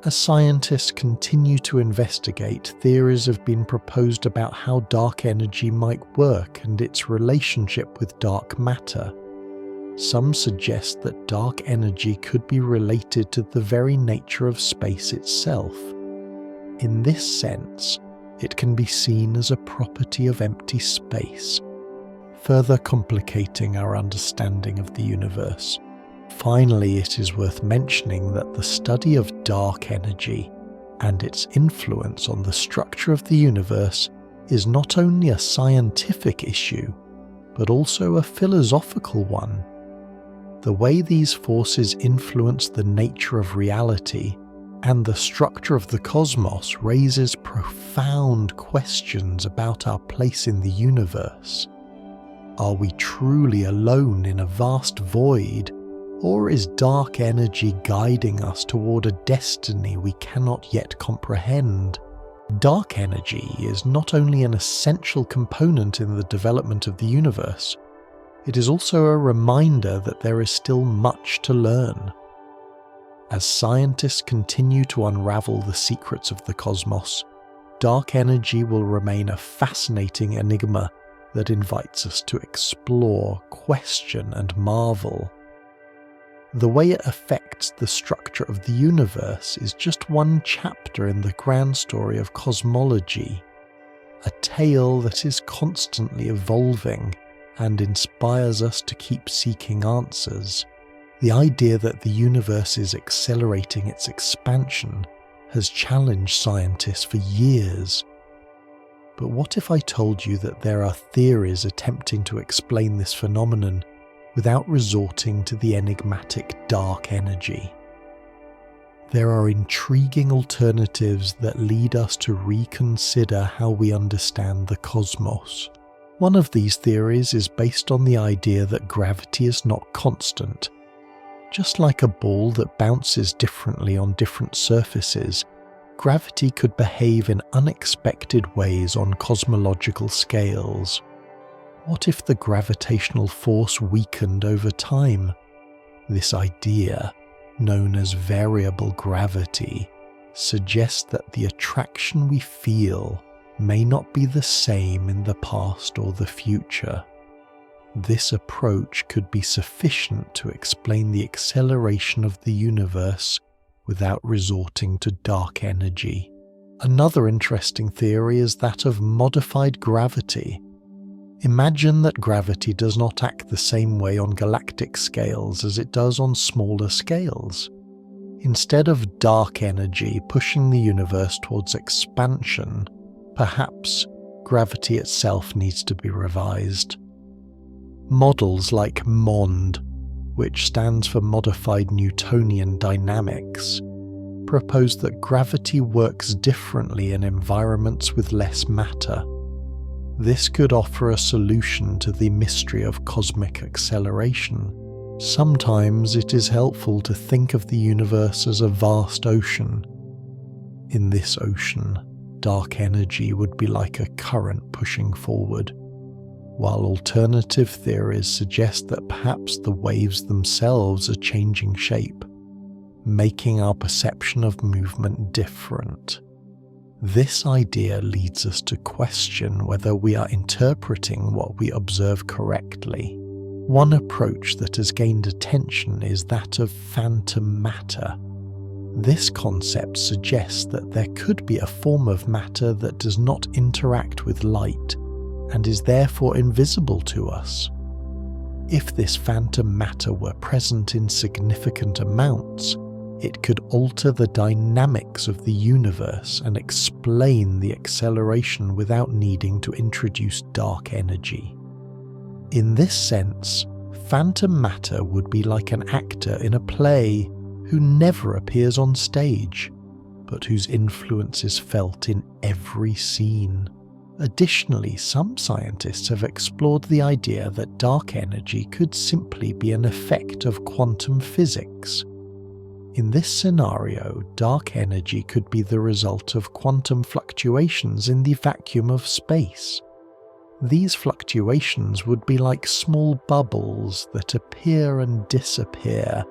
As scientists continue to investigate, theories have been proposed about how dark energy might work and its relationship with dark matter. Some suggest that dark energy could be related to the very nature of space itself. In this sense, it can be seen as a property of empty space, further complicating our understanding of the universe. Finally, it is worth mentioning that the study of dark energy and its influence on the structure of the universe is not only a scientific issue, but also a philosophical one. The way these forces influence the nature of reality and the structure of the cosmos raises profound questions about our place in the universe. Are we truly alone in a vast void, or is dark energy guiding us toward a destiny we cannot yet comprehend? Dark energy is not only an essential component in the development of the universe, it is also a reminder that there is still much to learn. As scientists continue to unravel the secrets of the cosmos, dark energy will remain a fascinating enigma that invites us to explore, question, and marvel. The way it affects the structure of the universe is just one chapter in the grand story of cosmology, a tale that is constantly evolving and inspires us to keep seeking answers. The idea that the universe is accelerating its expansion has challenged scientists for years. But what if I told you that there are theories attempting to explain this phenomenon without resorting to the enigmatic dark energy? There are intriguing alternatives that lead us to reconsider how we understand the cosmos. One of these theories is based on the idea that gravity is not constant. Just like a ball that bounces differently on different surfaces, gravity could behave in unexpected ways on cosmological scales. What if the gravitational force weakened over time? This idea, known as variable gravity, suggests that the attraction we feel may not be the same in the past or the future. This approach could be sufficient to explain the acceleration of the universe without resorting to dark energy. Another interesting theory is that of modified gravity. Imagine that gravity does not act the same way on galactic scales as it does on smaller scales. Instead of dark energy pushing the universe towards expansion, perhaps gravity itself needs to be revised. Models like MOND, which stands for Modified Newtonian Dynamics, propose that gravity works differently in environments with less matter. This could offer a solution to the mystery of cosmic acceleration. Sometimes it is helpful to think of the universe as a vast ocean. In this ocean, dark energy would be like a current pushing forward, while alternative theories suggest that perhaps the waves themselves are changing shape, making our perception of movement different. This idea leads us to question whether we are interpreting what we observe correctly. One approach that has gained attention is that of phantom matter. This concept suggests that there could be a form of matter that does not interact with light and is therefore invisible to us. If this phantom matter were present in significant amounts, it could alter the dynamics of the universe and explain the acceleration without needing to introduce dark energy. In this sense, phantom matter would be like an actor in a play who never appears on stage, but whose influence is felt in every scene. Additionally, some scientists have explored the idea that dark energy could simply be an effect of quantum physics. In this scenario, dark energy could be the result of quantum fluctuations in the vacuum of space. These fluctuations would be like small bubbles that appear and disappear,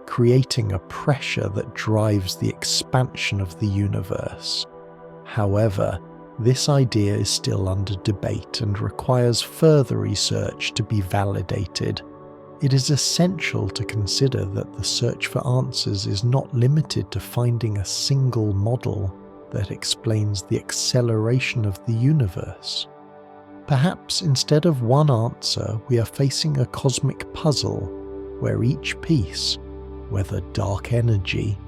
creating a pressure that drives the expansion of the universe. However, this idea is still under debate and requires further research to be validated. It is essential to consider that the search for answers is not limited to finding a single model that explains the acceleration of the universe. Perhaps instead of one answer, we are facing a cosmic puzzle where each piece, whether dark energy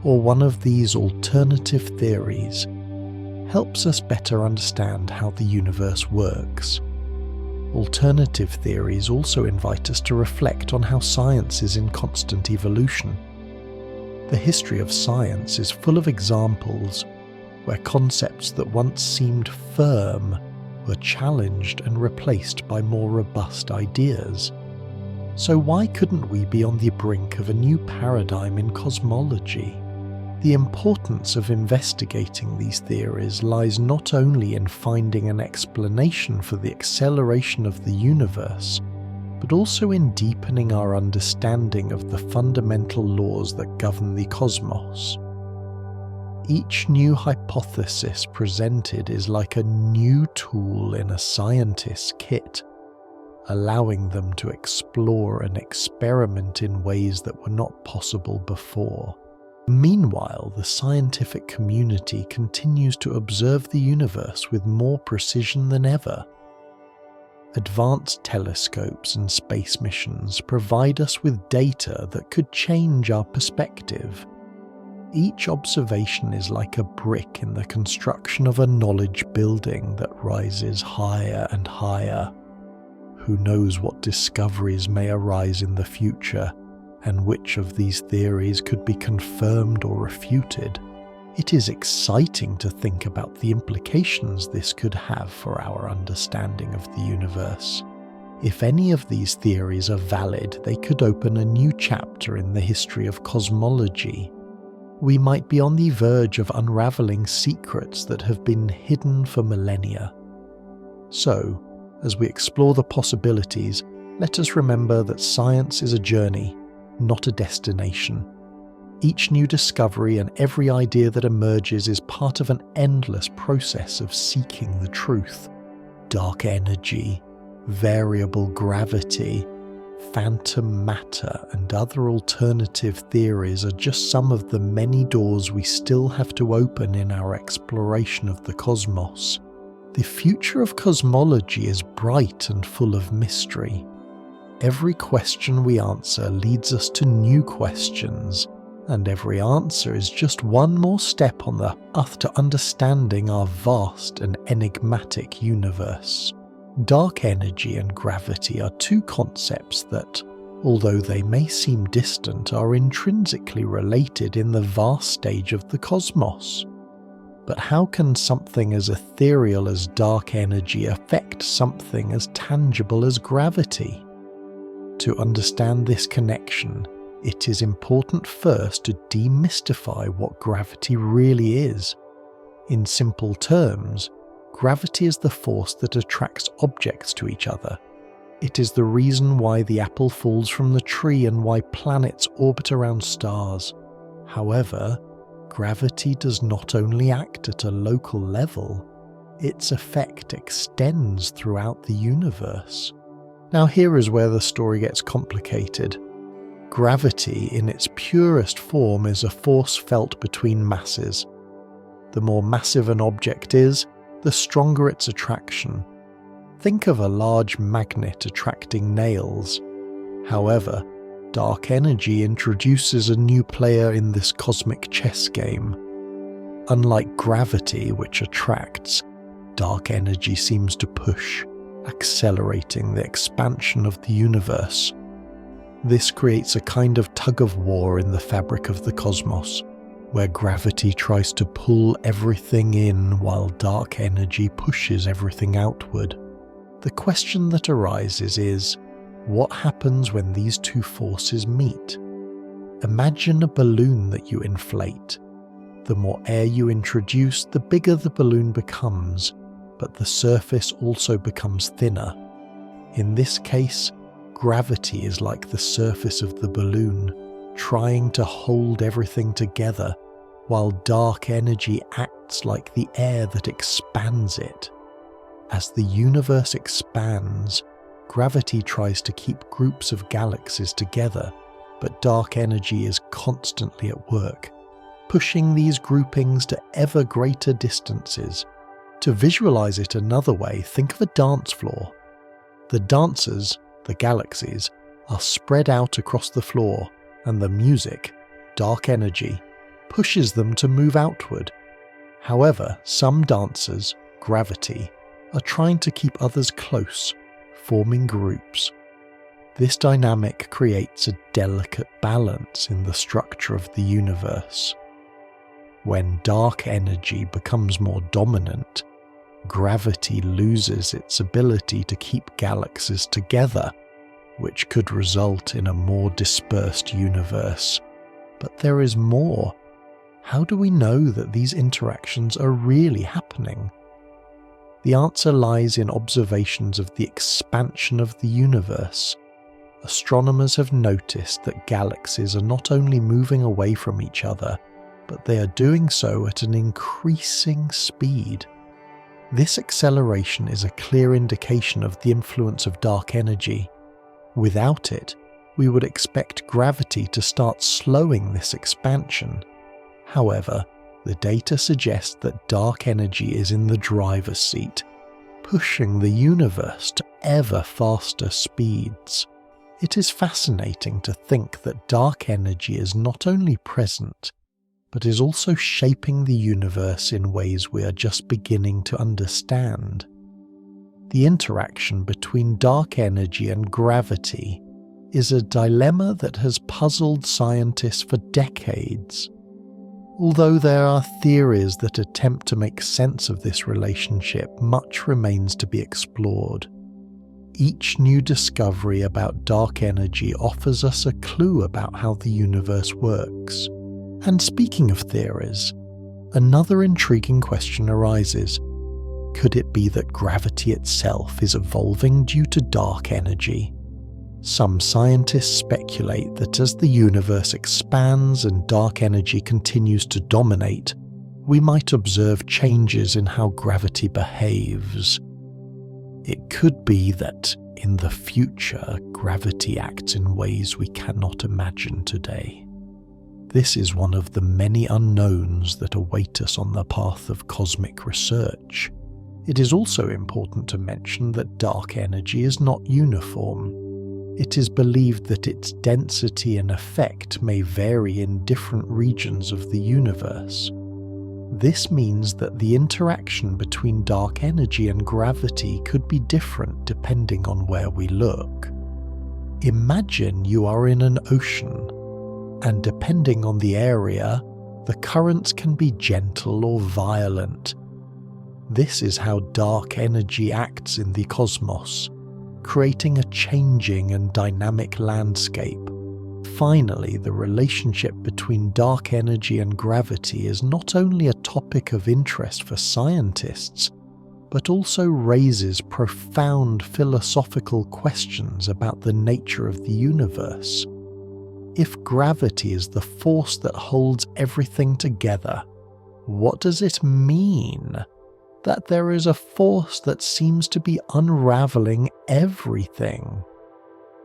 or one of these alternative theories, helps us better understand how the universe works. Alternative theories also invite us to reflect on how science is in constant evolution. The history of science is full of examples where concepts that once seemed firm were challenged and replaced by more robust ideas. So why couldn't we be on the brink of a new paradigm in cosmology? The importance of investigating these theories lies not only in finding an explanation for the acceleration of the universe, but also in deepening our understanding of the fundamental laws that govern the cosmos. Each new hypothesis presented is like a new tool in a scientist's kit, allowing them to explore and experiment in ways that were not possible before. Meanwhile, the scientific community continues to observe the universe with more precision than ever. Advanced telescopes and space missions provide us with data that could change our perspective. Each observation is like a brick in the construction of a knowledge building that rises higher and higher. Who knows what discoveries may arise in the future, and which of these theories could be confirmed or refuted? It is exciting to think about the implications this could have for our understanding of the universe. If any of these theories are valid, they could open a new chapter in the history of cosmology. We might be on the verge of unraveling secrets that have been hidden for millennia. So, as we explore the possibilities, let us remember that science is a journey, not a destination. Each new discovery and every idea that emerges is part of an endless process of seeking the truth. Dark energy, variable gravity, phantom matter, and other alternative theories are just some of the many doors we still have to open in our exploration of the cosmos. The future of cosmology is bright and full of mystery. Every question we answer leads us to new questions, and every answer is just one more step on the path to understanding our vast and enigmatic universe. Dark energy and gravity are two concepts that, although they may seem distant, are intrinsically related in the vast stage of the cosmos. But how can something as ethereal as dark energy affect something as tangible as gravity? To understand this connection, it is important first to demystify what gravity really is. In simple terms, gravity is the force that attracts objects to each other. It is the reason why the apple falls from the tree and why planets orbit around stars. However, gravity does not only act at a local level, its effect extends throughout the universe. Now here is where the story gets complicated. Gravity in its purest form is a force felt between masses. The more massive an object is, the stronger its attraction. Think of a large magnet attracting nails. However, dark energy introduces a new player in this cosmic chess game. Unlike gravity, which attracts, dark energy seems to push, accelerating the expansion of the universe. This creates a kind of tug-of-war in the fabric of the cosmos, where gravity tries to pull everything in while dark energy pushes everything outward. The question that arises is, what happens when these two forces meet? Imagine a balloon that you inflate. The more air you introduce, the bigger the balloon becomes, but the surface also becomes thinner. In this case, gravity is like the surface of the balloon, trying to hold everything together, while dark energy acts like the air that expands it. As the universe expands, gravity tries to keep groups of galaxies together, but dark energy is constantly at work, pushing these groupings to ever greater distances. To visualize it another way, think of a dance floor. The dancers, the galaxies, are spread out across the floor, and the music, dark energy, pushes them to move outward. However, some dancers, gravity, are trying to keep others close, forming groups. This dynamic creates a delicate balance in the structure of the universe. When dark energy becomes more dominant, gravity loses its ability to keep galaxies together, which could result in a more dispersed universe. But there is more. How do we know that these interactions are really happening? The answer lies in observations of the expansion of the universe. Astronomers have noticed that galaxies are not only moving away from each other, but they are doing so at an increasing speed. This acceleration is a clear indication of the influence of dark energy. Without it, we would expect gravity to start slowing this expansion. However, the data suggests that dark energy is in the driver's seat, pushing the universe to ever faster speeds. It is fascinating to think that dark energy is not only present, but is also shaping the universe in ways we are just beginning to understand. The interaction between dark energy and gravity is a dilemma that has puzzled scientists for decades. Although there are theories that attempt to make sense of this relationship, much remains to be explored. Each new discovery about dark energy offers us a clue about how the universe works. And speaking of theories, another intriguing question arises. Could it be that gravity itself is evolving due to dark energy? Some scientists speculate that as the universe expands and dark energy continues to dominate, we might observe changes in how gravity behaves. It could be that, in the future, gravity acts in ways we cannot imagine today. This is one of the many unknowns that await us on the path of cosmic research. It is also important to mention that dark energy is not uniform. It is believed that its density and effect may vary in different regions of the universe. This means that the interaction between dark energy and gravity could be different depending on where we look. Imagine you are in an ocean, and depending on the area, The currents can be gentle or violent. This is how dark energy acts in the cosmos, creating a changing and dynamic landscape. Finally, the relationship between dark energy and gravity is not only a topic of interest for scientists, but also raises profound philosophical questions about the nature of the universe. If gravity is the force that holds everything together, what does it mean that there is a force that seems to be unraveling everything?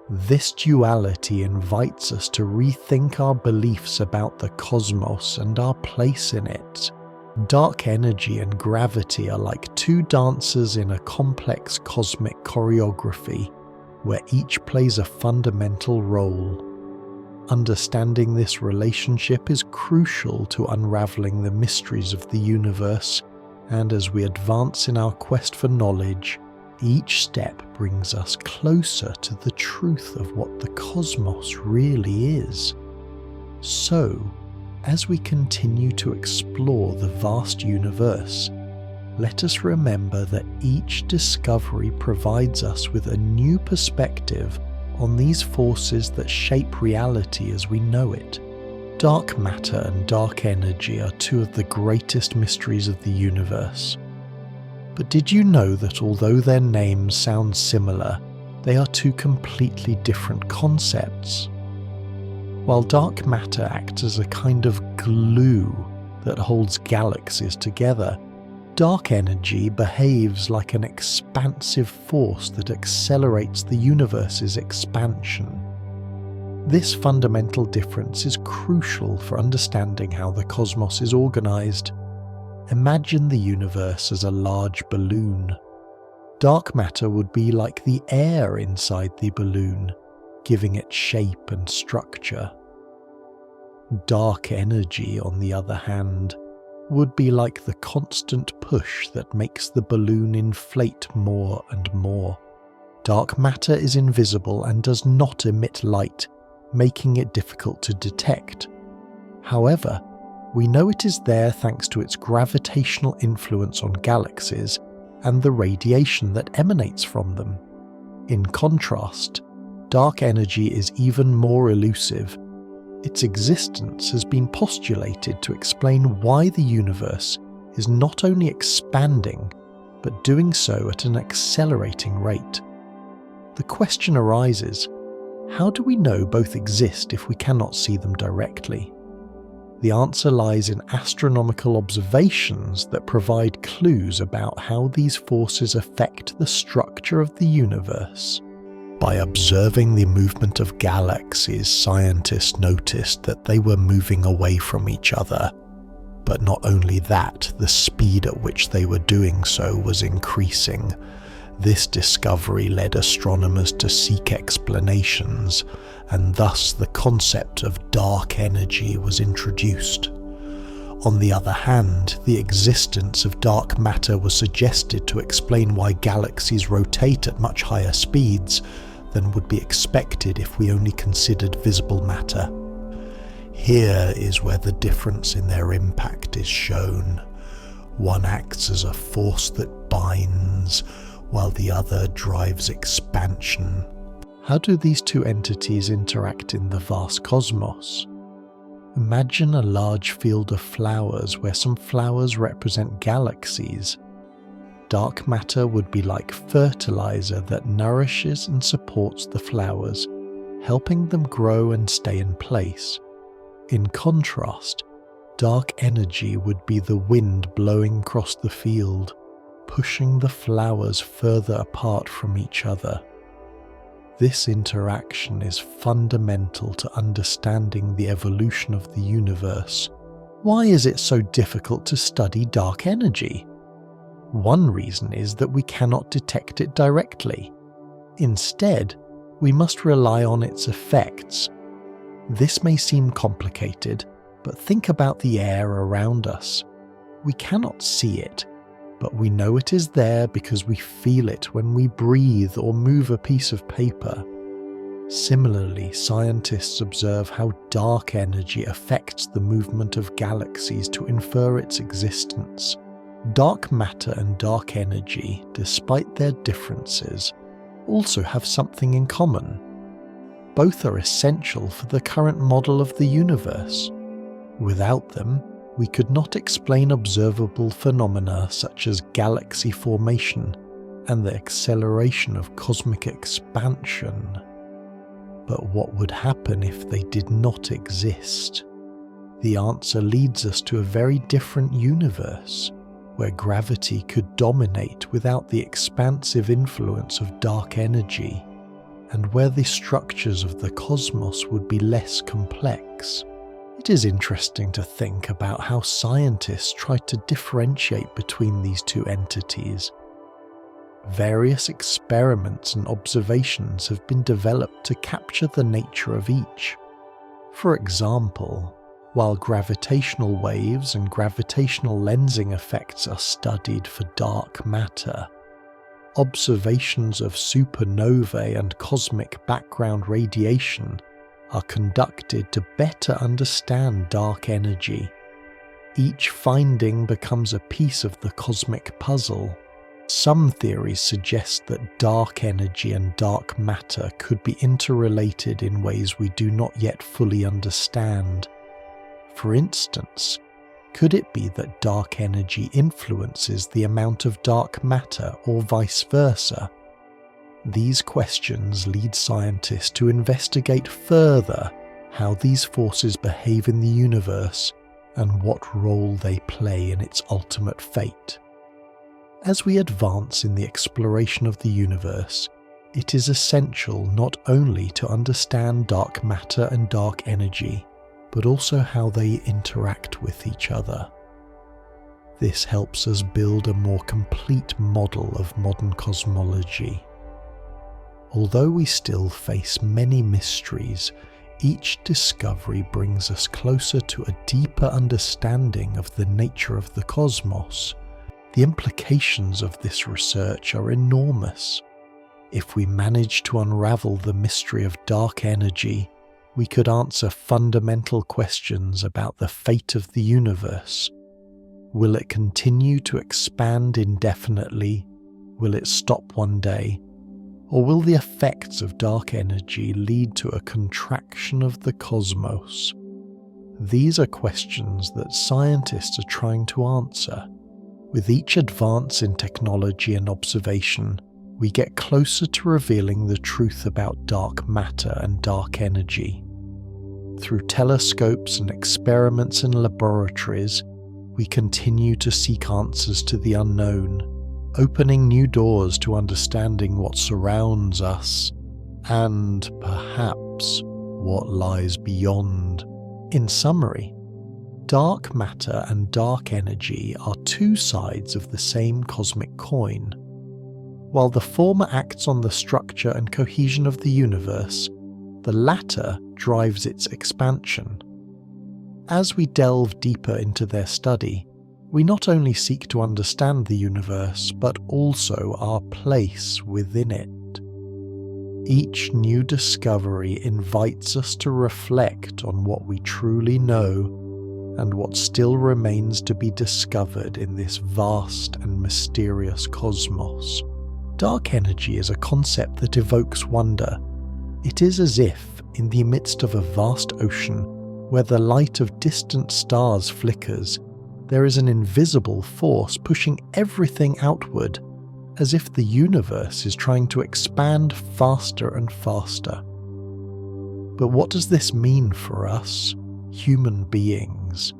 This duality invites us to rethink our beliefs about the cosmos and our place in it. Dark energy and gravity are like two dancers in a complex cosmic choreography, where each plays a fundamental role. Understanding this relationship is crucial to unraveling the mysteries of the universe, and as we advance in our quest for knowledge, each step brings us closer to the truth of what the cosmos really is. So, as we continue to explore the vast universe, let us remember that each discovery provides us with a new perspective on these forces that shape reality as we know it. Dark matter and dark energy are two of the greatest mysteries of the universe. But did you know that although their names sound similar, they are two completely different concepts? While dark matter acts as a kind of glue that holds galaxies together, dark energy behaves like an expansive force that accelerates the universe's expansion. This fundamental difference is crucial for understanding how the cosmos is organized. Imagine the universe as a large balloon. Dark matter would be like the air inside the balloon, giving it shape and structure. Dark energy, on the other hand, would be like the constant push that makes the balloon inflate more and more. Dark matter is invisible and does not emit light, making it difficult to detect. However, we know it is there thanks to its gravitational influence on galaxies and the radiation that emanates from them. In contrast, dark energy is even more elusive. Its existence has been postulated to explain why the universe is not only expanding, but doing so at an accelerating rate. The question arises, how do we know both exist if we cannot see them directly? The answer lies in astronomical observations that provide clues about how these forces affect the structure of the universe. By observing the movement of galaxies, scientists noticed that they were moving away from each other. But not only that, the speed at which they were doing so was increasing. This discovery led astronomers to seek explanations, and thus the concept of dark energy was introduced. On the other hand, the existence of dark matter was suggested to explain why galaxies rotate at much higher speeds than would be expected if we only considered visible matter. Here is where the difference in their impact is shown. One acts as a force that binds, while the other drives expansion. How do these two entities interact in the vast cosmos? Imagine a large field of flowers where some flowers represent galaxies. Dark matter would be like fertilizer that nourishes and supports the flowers, helping them grow and stay in place. In contrast, dark energy would be the wind blowing across the field, pushing the flowers further apart from each other. This interaction is fundamental to understanding the evolution of the universe. Why is it so difficult to study dark energy? One reason is that we cannot detect it directly. Instead, we must rely on its effects. This may seem complicated, but think about the air around us. We cannot see it, but we know it is there because we feel it when we breathe or move a piece of paper. Similarly, scientists observe how dark energy affects the movement of galaxies to infer its existence. Dark matter and dark energy, despite their differences, also have something in common. Both are essential for the current model of the universe. Without them, we could not explain observable phenomena such as galaxy formation and the acceleration of cosmic expansion. But what would happen if they did not exist? The answer leads us to a very different universe, where gravity could dominate without the expansive influence of dark energy, and where the structures of the cosmos would be less complex. It is interesting to think about how scientists try to differentiate between these two entities. Various experiments and observations have been developed to capture the nature of each. For example, while gravitational waves and gravitational lensing effects are studied for dark matter, observations of supernovae and cosmic background radiation are conducted to better understand dark energy. Each finding becomes a piece of the cosmic puzzle. Some theories suggest that dark energy and dark matter could be interrelated in ways we do not yet fully understand. For instance, could it be that dark energy influences the amount of dark matter or vice versa? These questions lead scientists to investigate further how these forces behave in the universe and what role they play in its ultimate fate. As we advance in the exploration of the universe, it is essential not only to understand dark matter and dark energy, but also how they interact with each other. This helps us build a more complete model of modern cosmology. Although we still face many mysteries, each discovery brings us closer to a deeper understanding of the nature of the cosmos. The implications of this research are enormous. If we manage to unravel the mystery of dark energy, we could answer fundamental questions about the fate of the universe. Will it continue to expand indefinitely? Will it stop one day? Or will the effects of dark energy lead to a contraction of the cosmos? These are questions that scientists are trying to answer. With each advance in technology and observation, we get closer to revealing the truth about dark matter and dark energy. Through telescopes and experiments in laboratories, we continue to seek answers to the unknown, opening new doors to understanding what surrounds us and, perhaps, what lies beyond. In summary, dark matter and dark energy are two sides of the same cosmic coin. While the former acts on the structure and cohesion of the universe, the latter drives its expansion. As we delve deeper into their study, we not only seek to understand the universe, but also our place within it. Each new discovery invites us to reflect on what we truly know and what still remains to be discovered in this vast and mysterious cosmos. Dark energy is a concept that evokes wonder. It is as if, in the midst of a vast ocean, where the light of distant stars flickers, there is an invisible force pushing everything outward, as if the universe is trying to expand faster and faster. But what does this mean for us, human beings,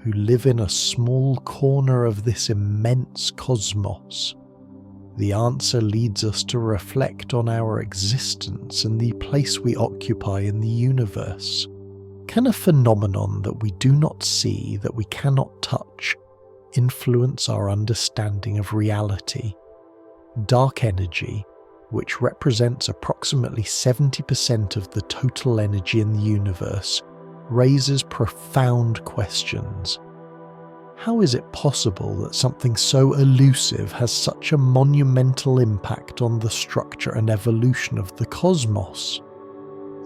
who live in a small corner of this immense cosmos? The answer leads us to reflect on our existence and the place we occupy in the universe. Can a phenomenon that we do not see, that we cannot touch, influence our understanding of reality? Dark energy, which represents approximately 70% of the total energy in the universe, raises profound questions. How is it possible that something so elusive has such a monumental impact on the structure and evolution of the cosmos?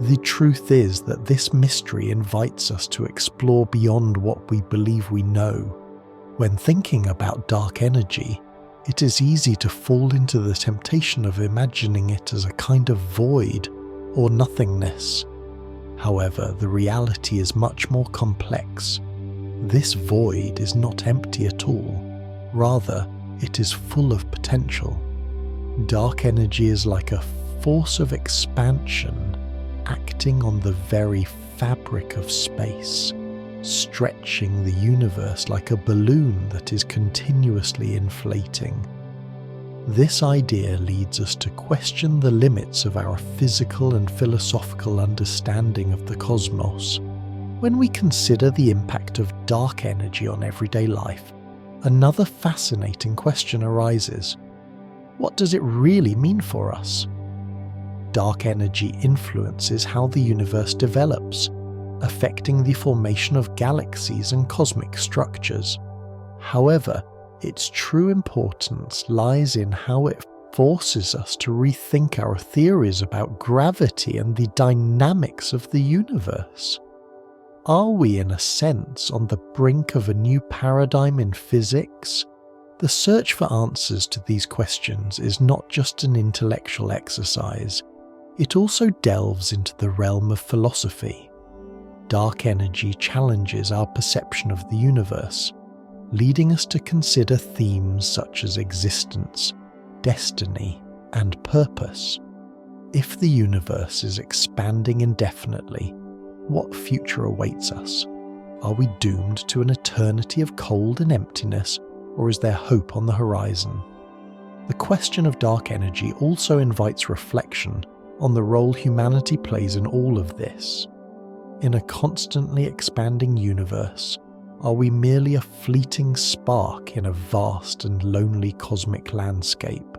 The truth is that this mystery invites us to explore beyond what we believe we know. When thinking about dark energy, it is easy to fall into the temptation of imagining it as a kind of void or nothingness. However, the reality is much more complex. This void is not empty at all. Rather, it is full of potential. Dark energy is like a force of expansion acting on the very fabric of space, stretching the universe like a balloon that is continuously inflating. This idea leads us to question the limits of our physical and philosophical understanding of the cosmos. When we consider the impact of dark energy on everyday life, another fascinating question arises. What does it really mean for us? Dark energy influences how the universe develops, affecting the formation of galaxies and cosmic structures. However, its true importance lies in how it forces us to rethink our theories about gravity and the dynamics of the universe. Are we, in a sense, on the brink of a new paradigm in physics? The search for answers to these questions is not just an intellectual exercise, it also delves into the realm of philosophy. Dark energy challenges our perception of the universe, leading us to consider themes such as existence, destiny, and purpose. If the universe is expanding indefinitely, what future awaits us? Are we doomed to an eternity of cold and emptiness, or is there hope on the horizon? The question of dark energy also invites reflection on the role humanity plays in all of this. In a constantly expanding universe, are we merely a fleeting spark in a vast and lonely cosmic landscape?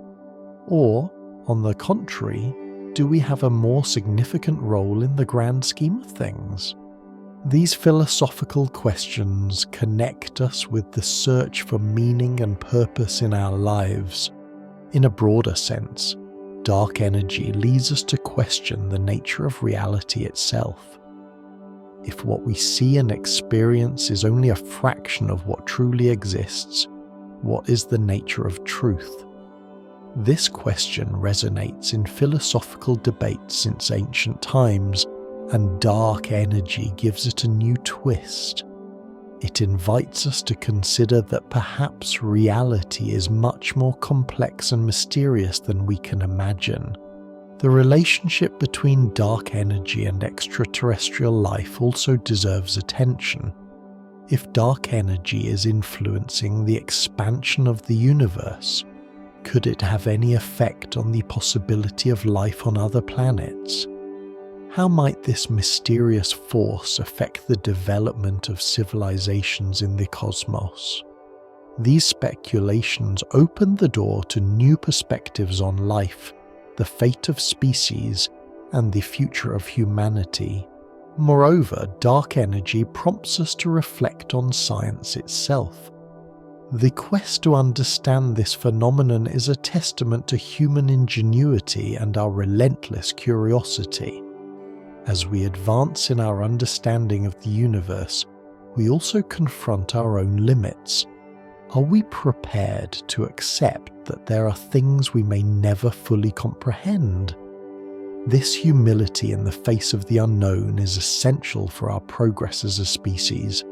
Or, on the contrary, do we have a more significant role in the grand scheme of things? These philosophical questions connect us with the search for meaning and purpose in our lives. In a broader sense, dark energy leads us to question the nature of reality itself. If what we see and experience is only a fraction of what truly exists, what is the nature of truth? This question resonates in philosophical debates since ancient times, and dark energy gives it a new twist. It invites us to consider that perhaps reality is much more complex and mysterious than we can imagine. The relationship between dark energy and extraterrestrial life also deserves attention. If dark energy is influencing the expansion of the universe, could it have any effect on the possibility of life on other planets? How might this mysterious force affect the development of civilizations in the cosmos? These speculations open the door to new perspectives on life, the fate of species, and the future of humanity. Moreover, dark energy prompts us to reflect on science itself. The quest to understand this phenomenon is a testament to human ingenuity and our relentless curiosity. As we advance in our understanding of the universe, we also confront our own limits. Are we prepared to accept that there are things we may never fully comprehend? This humility in the face of the unknown is essential for our progress as a species.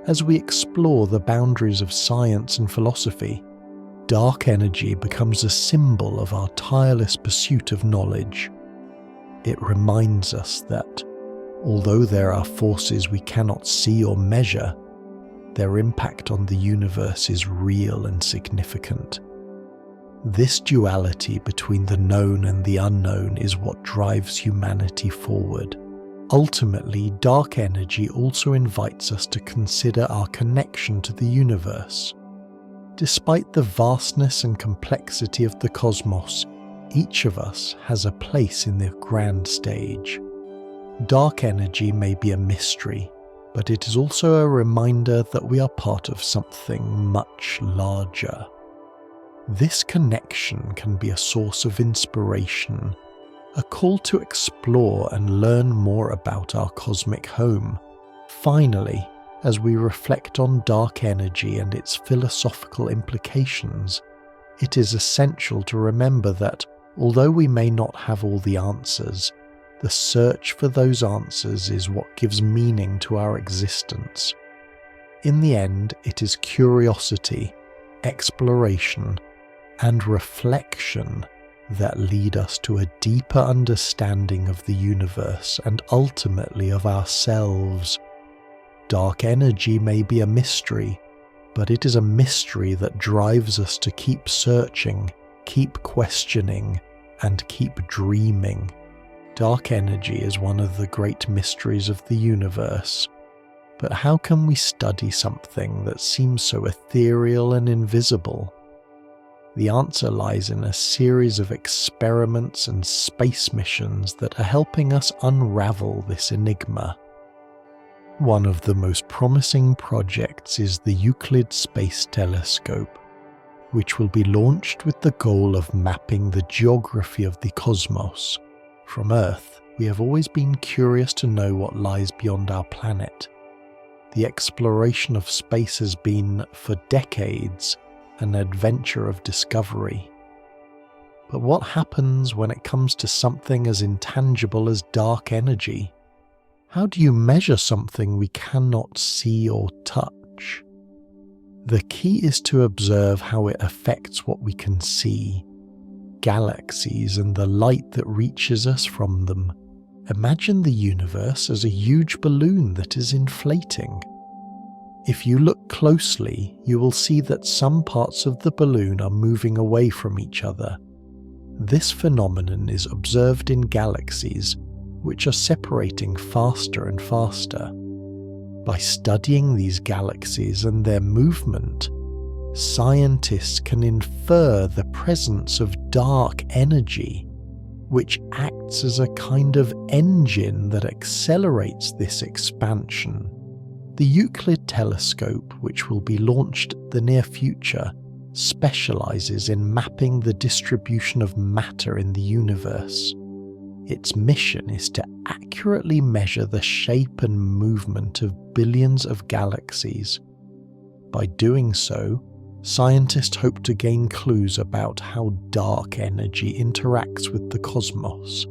As we explore the boundaries of science and philosophy, dark energy becomes a symbol of our tireless pursuit of knowledge. It reminds us that, although there are forces we cannot see or measure, their impact on the universe is real and significant. This duality between the known and the unknown is what drives humanity forward. Ultimately, dark energy also invites us to consider our connection to the universe. Despite the vastness and complexity of the cosmos, each of us has a place in the grand stage. Dark energy may be a mystery, but it is also a reminder that we are part of something much larger. This connection can be a source of inspiration, a call to explore and learn more about our cosmic home. Finally, as we reflect on dark energy and its philosophical implications, it is essential to remember that, although we may not have all the answers, the search for those answers is what gives meaning to our existence. In the end, it is curiosity, exploration, and reflection that lead us to a deeper understanding of the universe and ultimately of ourselves. Dark energy may be a mystery, but it is a mystery that drives us to keep searching, keep questioning, and keep dreaming. Dark energy is one of the great mysteries of the universe. But how can we study something that seems so ethereal and invisible? The answer lies in a series of experiments and space missions that are helping us unravel this enigma. One of the most promising projects is the Euclid Space Telescope, which will be launched with the goal of mapping the geography of the cosmos. From Earth, we have always been curious to know what lies beyond our planet. The exploration of space has been, for decades, an adventure of discovery. But what happens when it comes to something as intangible as dark energy? How do you measure something we cannot see or touch? The key is to observe how it affects what we can see, galaxies and the light that reaches us from them. Imagine the universe as a huge balloon that is inflating. If you look closely, you will see that some parts of the balloon are moving away from each other. This phenomenon is observed in galaxies, which are separating faster and faster. By studying these galaxies and their movement, scientists can infer the presence of dark energy, which acts as a kind of engine that accelerates this expansion. The Euclid telescope, which will be launched in the near future, specializes in mapping the distribution of matter in the universe. Its mission is to accurately measure the shape and movement of billions of galaxies. By doing so, scientists hope to gain clues about how dark energy interacts with the cosmos.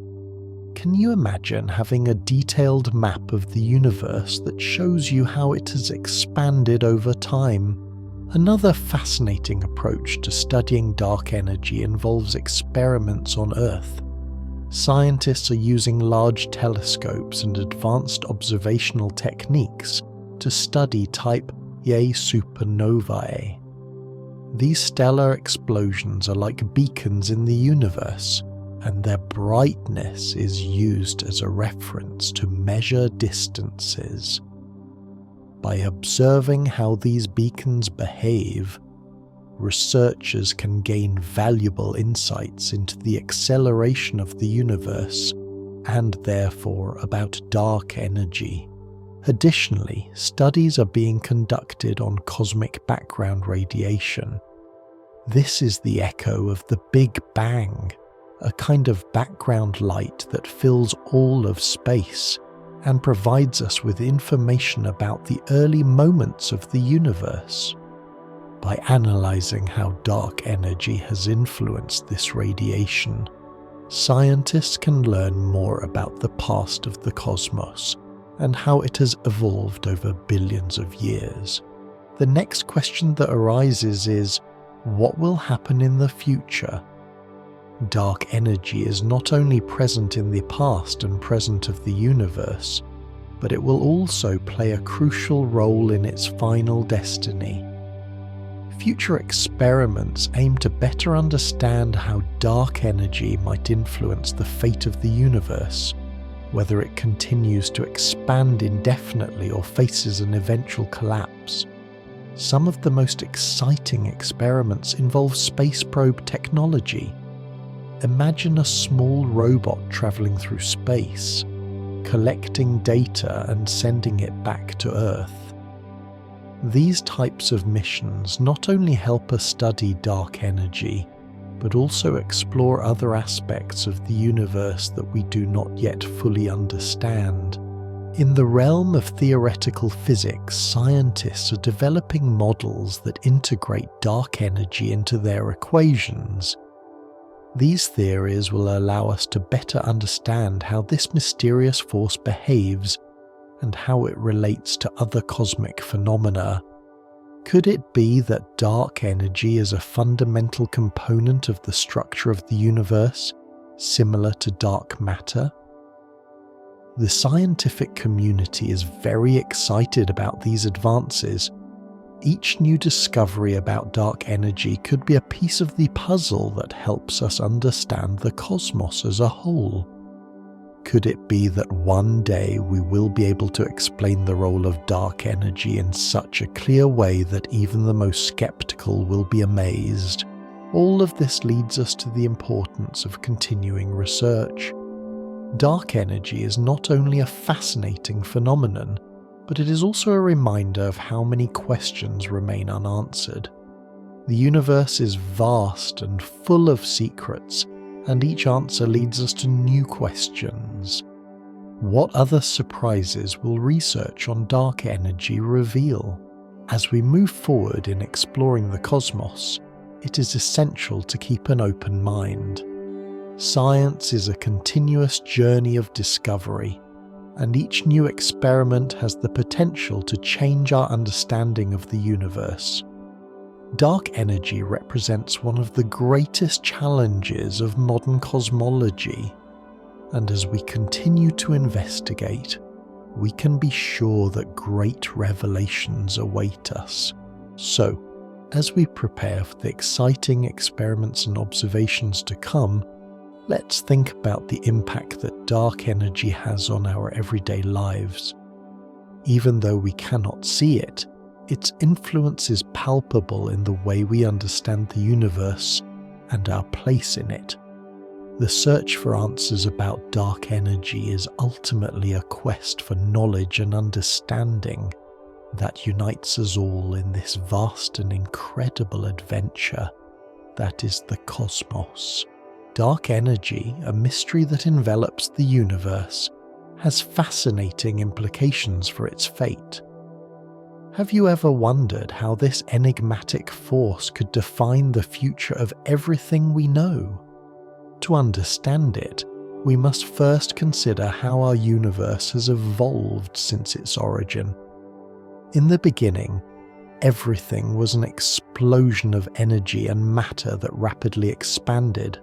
Can you imagine having a detailed map of the universe that shows you how it has expanded over time? Another fascinating approach to studying dark energy involves experiments on Earth. Scientists are using large telescopes and advanced observational techniques to study type Ia supernovae. These stellar explosions are like beacons in the universe, and their brightness is used as a reference to measure distances. By observing how these beacons behave, researchers can gain valuable insights into the acceleration of the universe and therefore about dark energy. Additionally, studies are being conducted on cosmic background radiation. This is the echo of the Big Bang, a kind of background light that fills all of space and provides us with information about the early moments of the universe. By analyzing how dark energy has influenced this radiation, scientists can learn more about the past of the cosmos and how it has evolved over billions of years. The next question that arises is, what will happen in the future? Dark energy is not only present in the past and present of the universe, but it will also play a crucial role in its final destiny. Future experiments aim to better understand how dark energy might influence the fate of the universe, whether it continues to expand indefinitely or faces an eventual collapse. Some of the most exciting experiments involve space probe technology. Imagine a small robot traveling through space, collecting data and sending it back to Earth. These types of missions not only help us study dark energy, but also explore other aspects of the universe that we do not yet fully understand. In the realm of theoretical physics, scientists are developing models that integrate dark energy into their equations. These theories will allow us to better understand how this mysterious force behaves and how it relates to other cosmic phenomena. Could it be that dark energy is a fundamental component of the structure of the universe, similar to dark matter? The scientific community is very excited about these advances. Each new discovery about dark energy could be a piece of the puzzle that helps us understand the cosmos as a whole. Could it be that one day we will be able to explain the role of dark energy in such a clear way that even the most skeptical will be amazed? All of this leads us to the importance of continuing research. Dark energy is not only a fascinating phenomenon, but it is also a reminder of how many questions remain unanswered. The universe is vast and full of secrets, and each answer leads us to new questions. What other surprises will research on dark energy reveal? As we move forward in exploring the cosmos, it is essential to keep an open mind. Science is a continuous journey of discovery, and each new experiment has the potential to change our understanding of the universe. Dark energy represents one of the greatest challenges of modern cosmology, and as we continue to investigate, we can be sure that great revelations await us. So, as we prepare for the exciting experiments and observations to come, let's think about the impact that dark energy has on our everyday lives. Even though we cannot see it, its influence is palpable in the way we understand the universe and our place in it. The search for answers about dark energy is ultimately a quest for knowledge and understanding that unites us all in this vast and incredible adventure that is the cosmos. Dark energy, a mystery that envelops the universe, has fascinating implications for its fate. Have you ever wondered how this enigmatic force could define the future of everything we know? To understand it, we must first consider how our universe has evolved since its origin. In the beginning, everything was an explosion of energy and matter that rapidly expanded.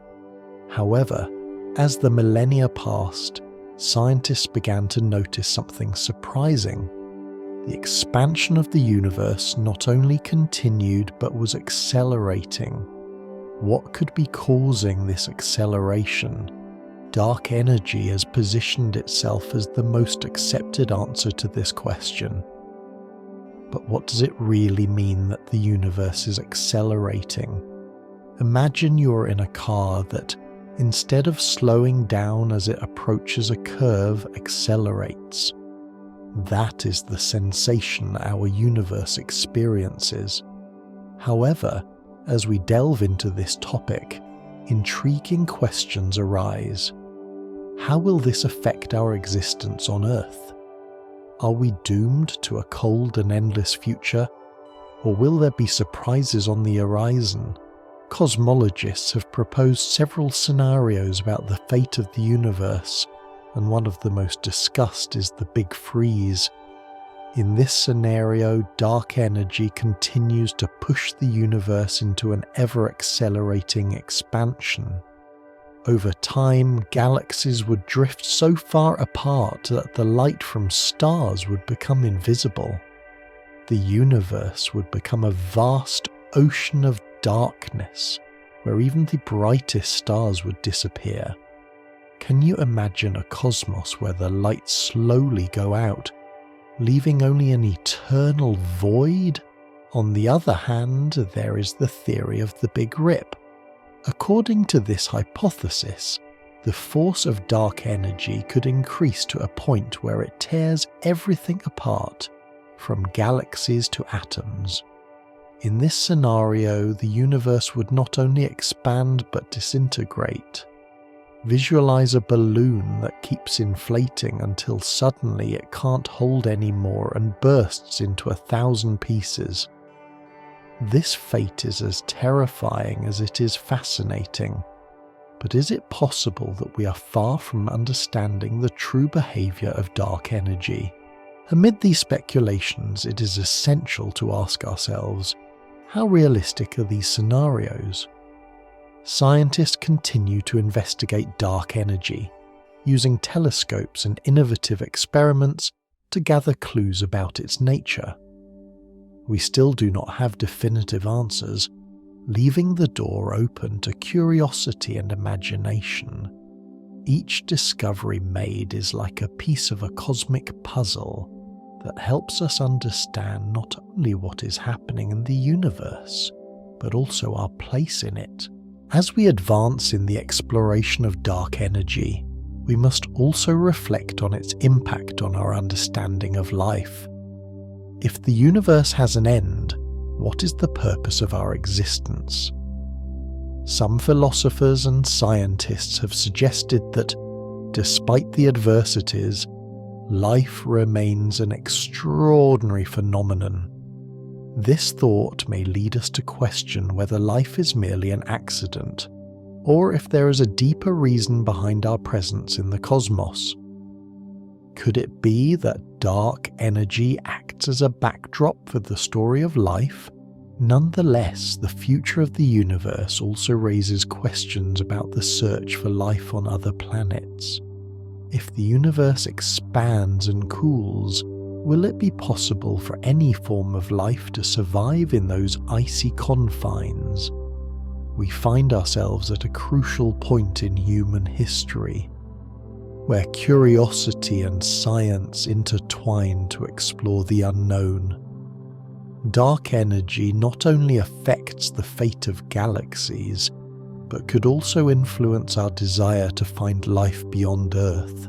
However, as the millennia passed, scientists began to notice something surprising. The expansion of the universe not only continued but was accelerating. What could be causing this acceleration? Dark energy has positioned itself as the most accepted answer to this question. But what does it really mean that the universe is accelerating? Imagine you're in a car that, instead of slowing down as it approaches a curve, accelerates. That is the sensation our universe experiences. However, as we delve into this topic, intriguing questions arise. How will this affect our existence on Earth? Are we doomed to a cold and endless future, or will there be surprises on the horizon? Cosmologists have proposed several scenarios about the fate of the universe, and one of the most discussed is the Big Freeze. In this scenario, dark energy continues to push the universe into an ever-accelerating expansion. Over time, galaxies would drift so far apart that the light from stars would become invisible. The universe would become a vast ocean of darkness, where even the brightest stars would disappear. Can you imagine a cosmos where the lights slowly go out, leaving only an eternal void? On the other hand, there is the theory of the Big Rip. According to this hypothesis, the force of dark energy could increase to a point where it tears everything apart, from galaxies to atoms. In this scenario, the universe would not only expand but disintegrate. Visualize a balloon that keeps inflating until suddenly it can't hold anymore and bursts into 1,000 pieces. This fate is as terrifying as it is fascinating. But is it possible that we are far from understanding the true behavior of dark energy? Amid these speculations, it is essential to ask ourselves, how realistic are these scenarios? Scientists continue to investigate dark energy, using telescopes and innovative experiments to gather clues about its nature. We still do not have definitive answers, leaving the door open to curiosity and imagination. Each discovery made is like a piece of a cosmic puzzle that helps us understand not only what is happening in the universe, but also our place in it. As we advance in the exploration of dark energy, we must also reflect on its impact on our understanding of life. If the universe has an end, what is the purpose of our existence? Some philosophers and scientists have suggested that, despite the adversities, life remains an extraordinary phenomenon. This thought may lead us to question whether life is merely an accident, or if there is a deeper reason behind our presence in the cosmos. Could it be that dark energy acts as a backdrop for the story of life? Nonetheless, the future of the universe also raises questions about the search for life on other planets. If the universe expands and cools, will it be possible for any form of life to survive in those icy confines? We find ourselves at a crucial point in human history, where curiosity and science intertwine to explore the unknown. Dark energy not only affects the fate of galaxies, but could also influence our desire to find life beyond Earth.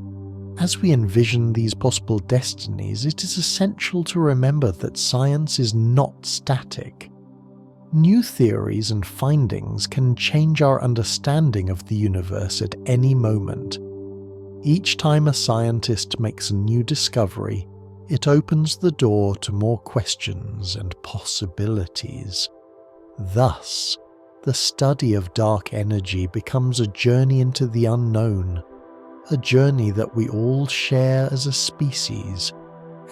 As we envision these possible destinies, it is essential to remember that science is not static. New theories and findings can change our understanding of the universe at any moment. Each time a scientist makes a new discovery, it opens the door to more questions and possibilities. Thus, the study of dark energy becomes a journey into the unknown, a journey that we all share as a species.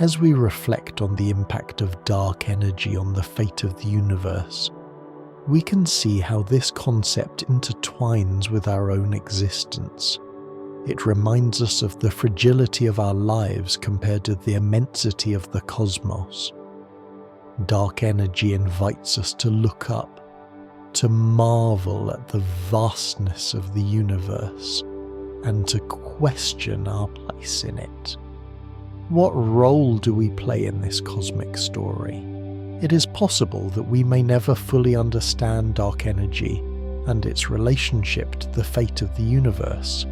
As we reflect on the impact of dark energy on the fate of the universe, we can see how this concept intertwines with our own existence. It reminds us of the fragility of our lives compared to the immensity of the cosmos. Dark energy invites us to look up, to marvel at the vastness of the universe, and to question our place in it. What role do we play in this cosmic story? It is possible that we may never fully understand dark energy and its relationship to the fate of the universe.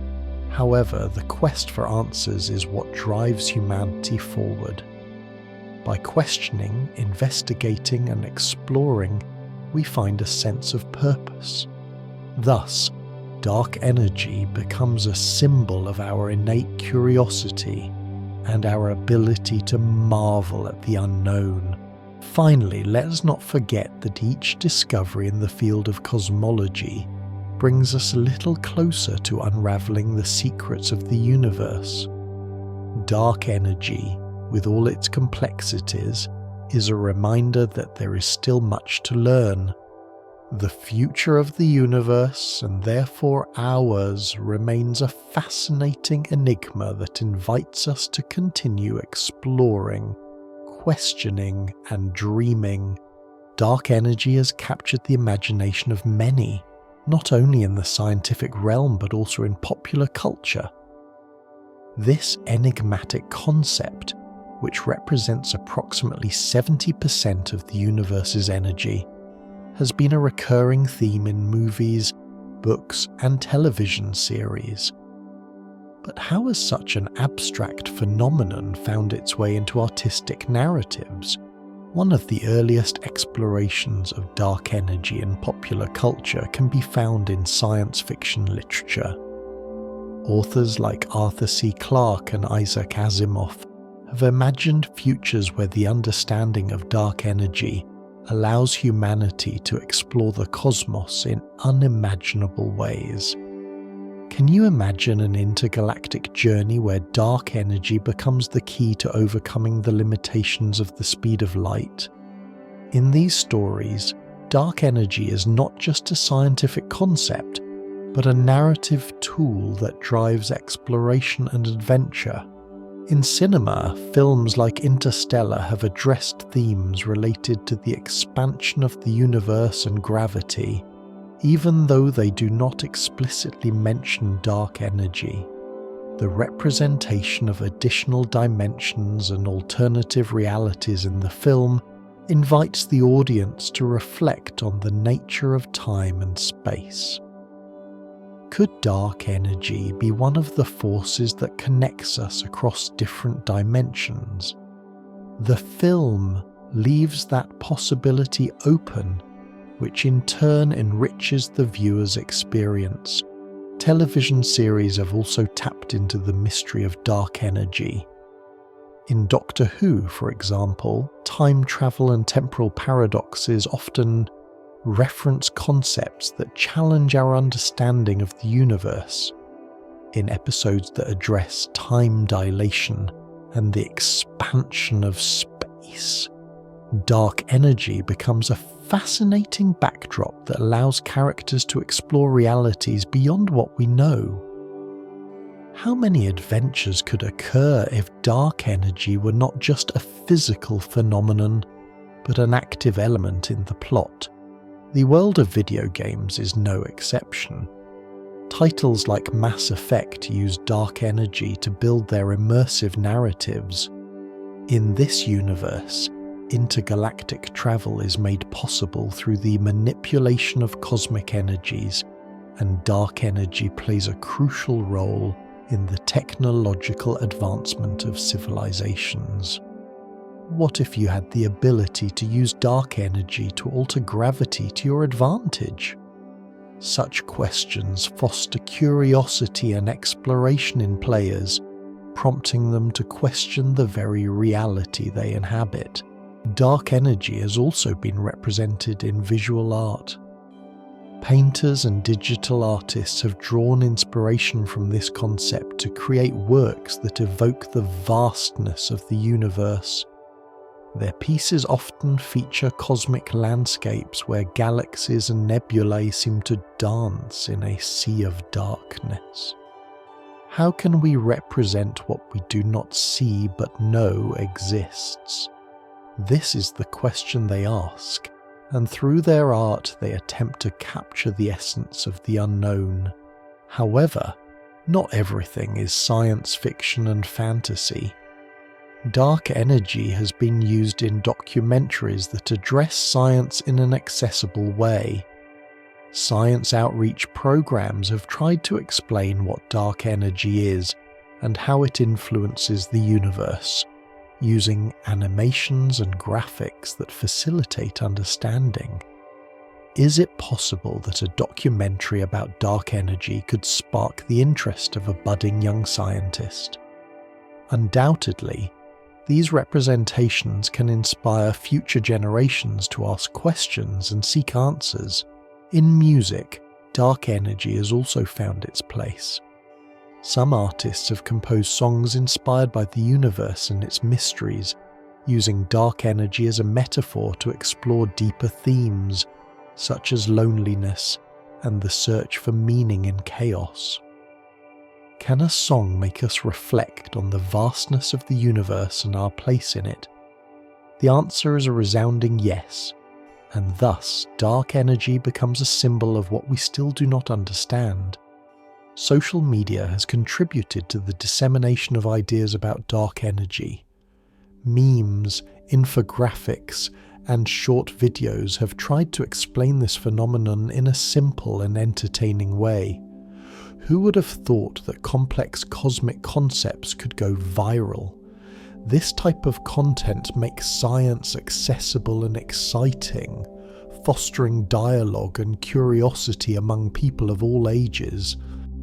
However, the quest for answers is what drives humanity forward. By questioning, investigating, and exploring, we find a sense of purpose. Thus, dark energy becomes a symbol of our innate curiosity and our ability to marvel at the unknown. Finally, let us not forget that each discovery in the field of cosmology brings us a little closer to unraveling the secrets of the universe. Dark energy, with all its complexities, is a reminder that there is still much to learn. The future of the universe, and therefore ours, remains a fascinating enigma that invites us to continue exploring, questioning, and dreaming. Dark energy has captured the imagination of many, not only in the scientific realm but also in popular culture. This enigmatic concept, which represents approximately 70% of the universe's energy, has been a recurring theme in movies, books, and television series. But how has such an abstract phenomenon found its way into artistic narratives? One of the earliest explorations of dark energy in popular culture can be found in science fiction literature. Authors like Arthur C. Clarke and Isaac Asimov have imagined futures where the understanding of dark energy allows humanity to explore the cosmos in unimaginable ways. Can you imagine an intergalactic journey where dark energy becomes the key to overcoming the limitations of the speed of light? In these stories, dark energy is not just a scientific concept, but a narrative tool that drives exploration and adventure. In cinema, films like Interstellar have addressed themes related to the expansion of the universe and gravity, even though they do not explicitly mention dark energy. The representation of additional dimensions and alternative realities in the film invites the audience to reflect on the nature of time and space. Could dark energy be one of the forces that connects us across different dimensions? The film leaves that possibility open, which in turn enriches the viewer's experience. Television series have also tapped into the mystery of dark energy. In Doctor Who, for example, time travel and temporal paradoxes often reference concepts that challenge our understanding of the universe. In episodes that address time dilation and the expansion of space, dark energy becomes a fascinating backdrop that allows characters to explore realities beyond what we know. How many adventures could occur if dark energy were not just a physical phenomenon, but an active element in the plot? The world of video games is no exception. Titles like Mass Effect use dark energy to build their immersive narratives. In this universe, intergalactic travel is made possible through the manipulation of cosmic energies, and dark energy plays a crucial role in the technological advancement of civilizations. What if you had the ability to use dark energy to alter gravity to your advantage? Such questions foster curiosity and exploration in players, prompting them to question the very reality they inhabit. Dark energy has also been represented in visual art. Painters and digital artists have drawn inspiration from this concept to create works that evoke the vastness of the universe. Their pieces often feature cosmic landscapes where galaxies and nebulae seem to dance in a sea of darkness. How can we represent what we do not see but know exists? This is the question they ask, and through their art they attempt to capture the essence of the unknown. However, not everything is science fiction and fantasy. Dark energy has been used in documentaries that address science in an accessible way. Science outreach programs have tried to explain what dark energy is and how it influences the universe, using animations and graphics that facilitate understanding. Is it possible that a documentary about dark energy could spark the interest of a budding young scientist? Undoubtedly, these representations can inspire future generations to ask questions and seek answers. In music, dark energy has also found its place. Some artists have composed songs inspired by the universe and its mysteries, using dark energy as a metaphor to explore deeper themes, such as loneliness and the search for meaning in chaos. Can a song make us reflect on the vastness of the universe and our place in it? The answer is a resounding yes, and thus dark energy becomes a symbol of what we still do not understand. Social media has contributed to the dissemination of ideas about dark energy. Memes, infographics, and short videos have tried to explain this phenomenon in a simple and entertaining way. Who would have thought that complex cosmic concepts could go viral? This type of content makes science accessible and exciting, fostering dialogue and curiosity among people of all ages.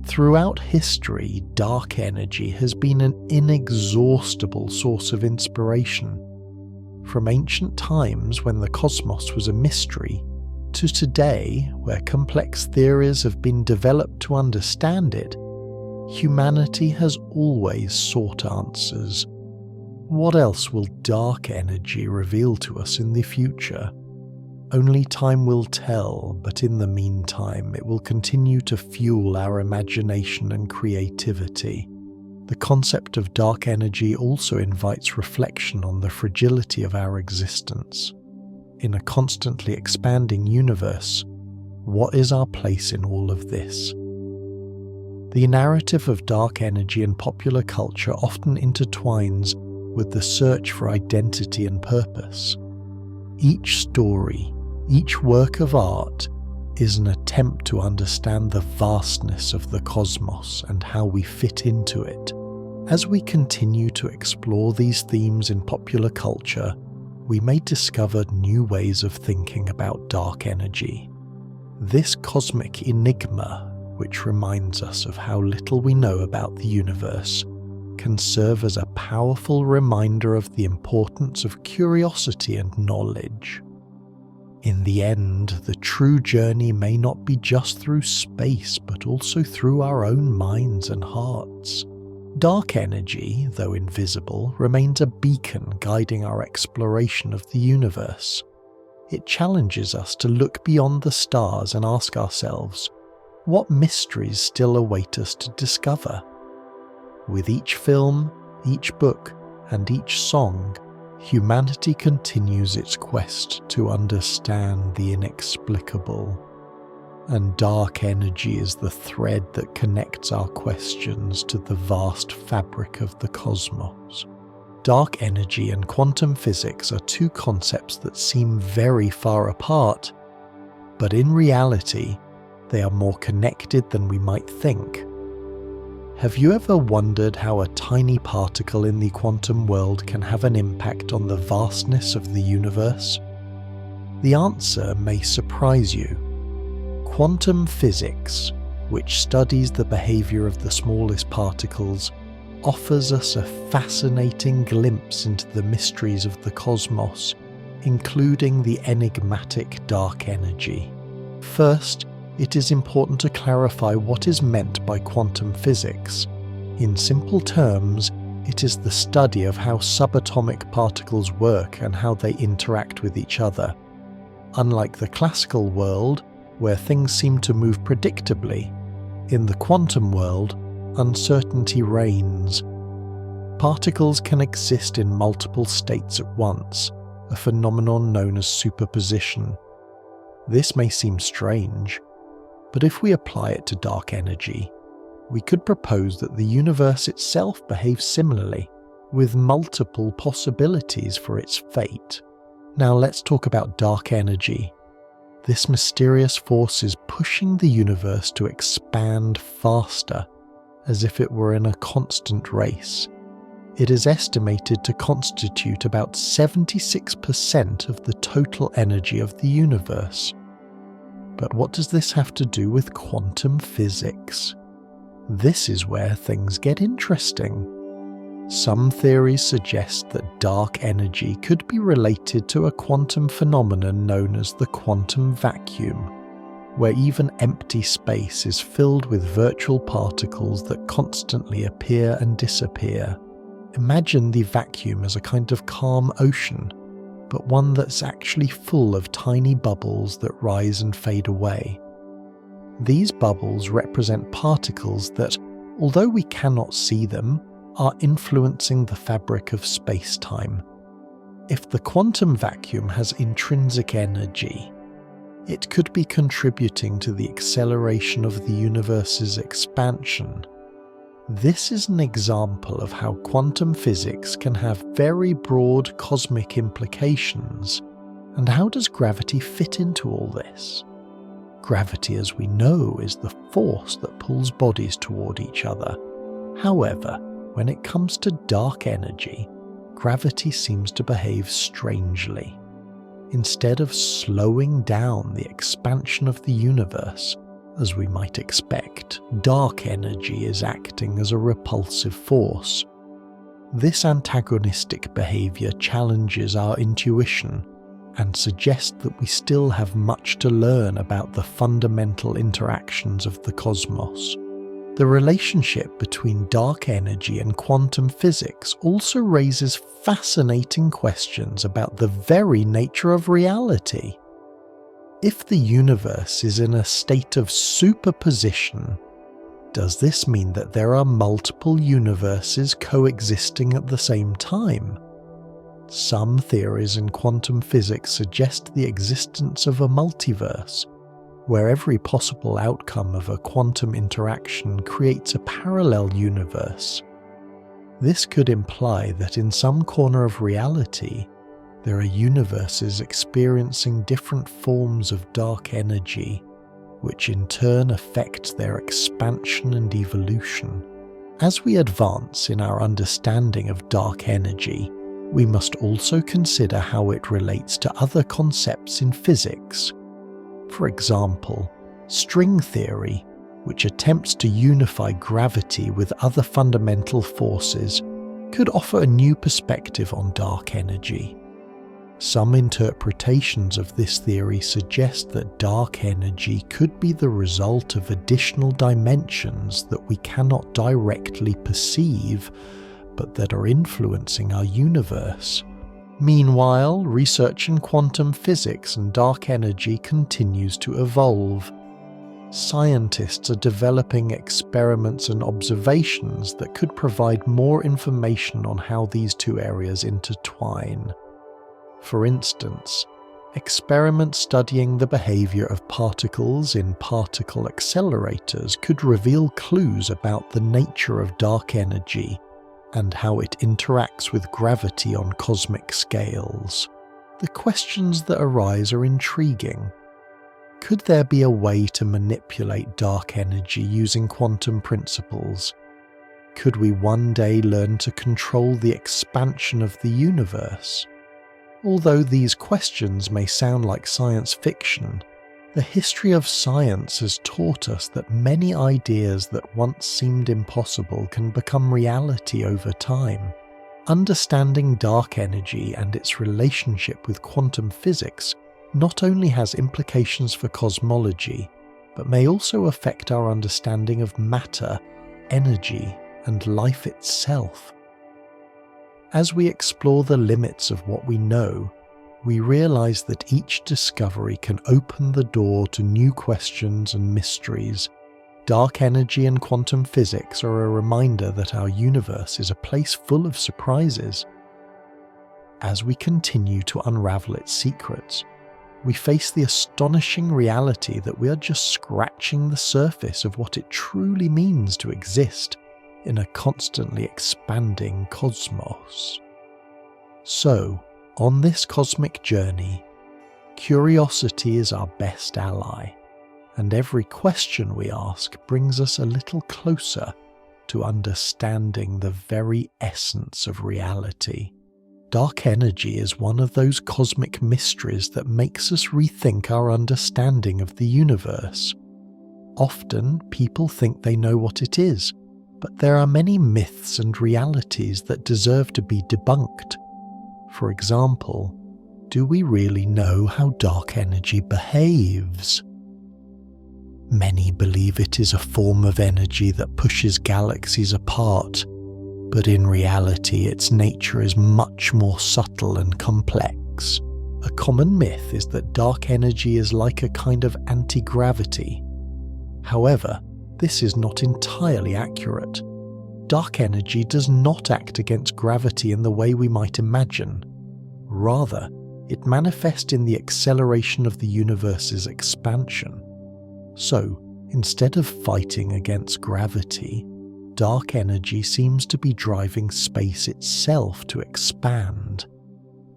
Throughout history, dark energy has been an inexhaustible source of inspiration. From ancient times when the cosmos was a mystery, to today where complex theories have been developed to understand it, humanity has always sought answers. What else will dark energy reveal to us in the future? Only time will tell, but in the meantime it will continue to fuel our imagination and creativity. The concept of dark energy also invites reflection on the fragility of our existence. In a constantly expanding universe, what is our place in all of this? The narrative of dark energy in popular culture often intertwines with the search for identity and purpose. Each story, each work of art, is an attempt to understand the vastness of the cosmos and how we fit into it. As we continue to explore these themes in popular culture, we may discover new ways of thinking about dark energy. This cosmic enigma, which reminds us of how little we know about the universe, can serve as a powerful reminder of the importance of curiosity and knowledge. In the end, the true journey may not be just through space, but also through our own minds and hearts. Dark energy, though invisible, remains a beacon guiding our exploration of the universe. It challenges us to look beyond the stars and ask ourselves, what mysteries still await us to discover? With each film, each book, and each song, humanity continues its quest to understand the inexplicable. And dark energy is the thread that connects our questions to the vast fabric of the cosmos. Dark energy and quantum physics are two concepts that seem very far apart, but in reality, they are more connected than we might think. Have you ever wondered how a tiny particle in the quantum world can have an impact on the vastness of the universe? The answer may surprise you. Quantum physics, which studies the behavior of the smallest particles, offers us a fascinating glimpse into the mysteries of the cosmos, including the enigmatic dark energy. First, it is important to clarify what is meant by quantum physics. In simple terms, it is the study of how subatomic particles work and how they interact with each other. Unlike the classical world, where things seem to move predictably, in the quantum world, uncertainty reigns. Particles can exist in multiple states at once, a phenomenon known as superposition. This may seem strange, but if we apply it to dark energy, we could propose that the universe itself behaves similarly, with multiple possibilities for its fate. Now let's talk about dark energy. This mysterious force is pushing the universe to expand faster, as if it were in a constant race. It is estimated to constitute about 76% of the total energy of the universe. But what does this have to do with quantum physics? This is where things get interesting. Some theories suggest that dark energy could be related to a quantum phenomenon known as the quantum vacuum, where even empty space is filled with virtual particles that constantly appear and disappear. Imagine the vacuum as a kind of calm ocean, but one that's actually full of tiny bubbles that rise and fade away. These bubbles represent particles that, although we cannot see them, are influencing the fabric of space-time. If the quantum vacuum has intrinsic energy, it could be contributing to the acceleration of the universe's expansion. This is an example of how quantum physics can have very broad cosmic implications. And how does gravity fit into all this? Gravity, as we know, is the force that pulls bodies toward each other. However, when it comes to dark energy, gravity seems to behave strangely. Instead of slowing down the expansion of the universe, as we might expect, dark energy is acting as a repulsive force. This antagonistic behavior challenges our intuition and suggests that we still have much to learn about the fundamental interactions of the cosmos. The relationship between dark energy and quantum physics also raises fascinating questions about the very nature of reality. If the universe is in a state of superposition, does this mean that there are multiple universes coexisting at the same time? Some theories in quantum physics suggest the existence of a multiverse, where every possible outcome of a quantum interaction creates a parallel universe. This could imply that in some corner of reality, there are universes experiencing different forms of dark energy, which in turn affect their expansion and evolution. As we advance in our understanding of dark energy, we must also consider how it relates to other concepts in physics. For example, string theory, which attempts to unify gravity with other fundamental forces, could offer a new perspective on dark energy. Some interpretations of this theory suggest that dark energy could be the result of additional dimensions that we cannot directly perceive, but that are influencing our universe. Meanwhile, research in quantum physics and dark energy continues to evolve. Scientists are developing experiments and observations that could provide more information on how these two areas intertwine. For instance, experiments studying the behavior of particles in particle accelerators could reveal clues about the nature of dark energy and how it interacts with gravity on cosmic scales. The questions that arise are intriguing. Could there be a way to manipulate dark energy using quantum principles? Could we one day learn to control the expansion of the universe? Although these questions may sound like science fiction, the history of science has taught us that many ideas that once seemed impossible can become reality over time. Understanding dark energy and its relationship with quantum physics not only has implications for cosmology, but may also affect our understanding of matter, energy, and life itself. As we explore the limits of what we know, we realize that each discovery can open the door to new questions and mysteries. Dark energy and quantum physics are a reminder that our universe is a place full of surprises. As we continue to unravel its secrets, we face the astonishing reality that we are just scratching the surface of what it truly means to exist in a constantly expanding cosmos. So, on this cosmic journey, curiosity is our best ally, and every question we ask brings us a little closer to understanding the very essence of reality. Dark energy is one of those cosmic mysteries that makes us rethink our understanding of the universe. Often, people think they know what it is, but there are many myths and realities that deserve to be debunked. For example, do we really know how dark energy behaves? Many believe it is a form of energy that pushes galaxies apart, but in reality its nature is much more subtle and complex. A common myth is that dark energy is like a kind of anti-gravity. However, this is not entirely accurate. Dark energy does not act against gravity in the way we might imagine. Rather, it manifests in the acceleration of the universe's expansion. So, instead of fighting against gravity, dark energy seems to be driving space itself to expand,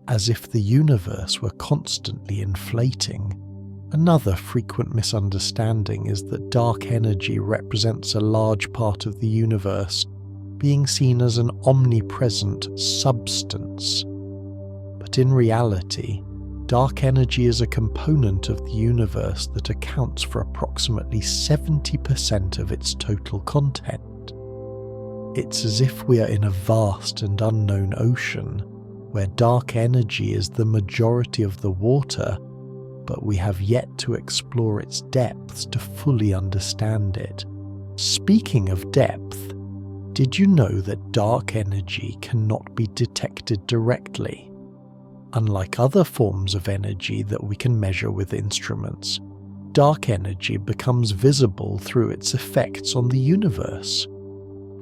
as if the universe were constantly inflating. Another frequent misunderstanding is that dark energy represents a large part of the universe, being seen as an omnipresent substance. But in reality, dark energy is a component of the universe that accounts for approximately 70% of its total content. It's as if we are in a vast and unknown ocean, where dark energy is the majority of the water, but we have yet to explore its depths to fully understand it. Speaking of depth, did you know that dark energy cannot be detected directly? Unlike other forms of energy that we can measure with instruments, dark energy becomes visible through its effects on the universe.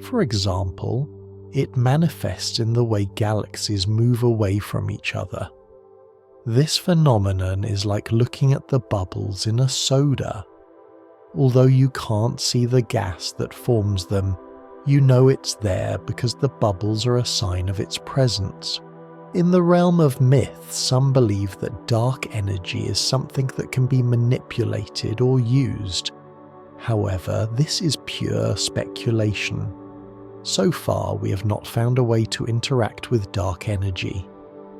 For example, it manifests in the way galaxies move away from each other. This phenomenon is like looking at the bubbles in a soda. Although you can't see the gas that forms them, you know it's there because the bubbles are a sign of its presence. In the realm of myth, some believe that dark energy is something that can be manipulated or used. However, this is pure speculation. So far, we have not found a way to interact with dark energy.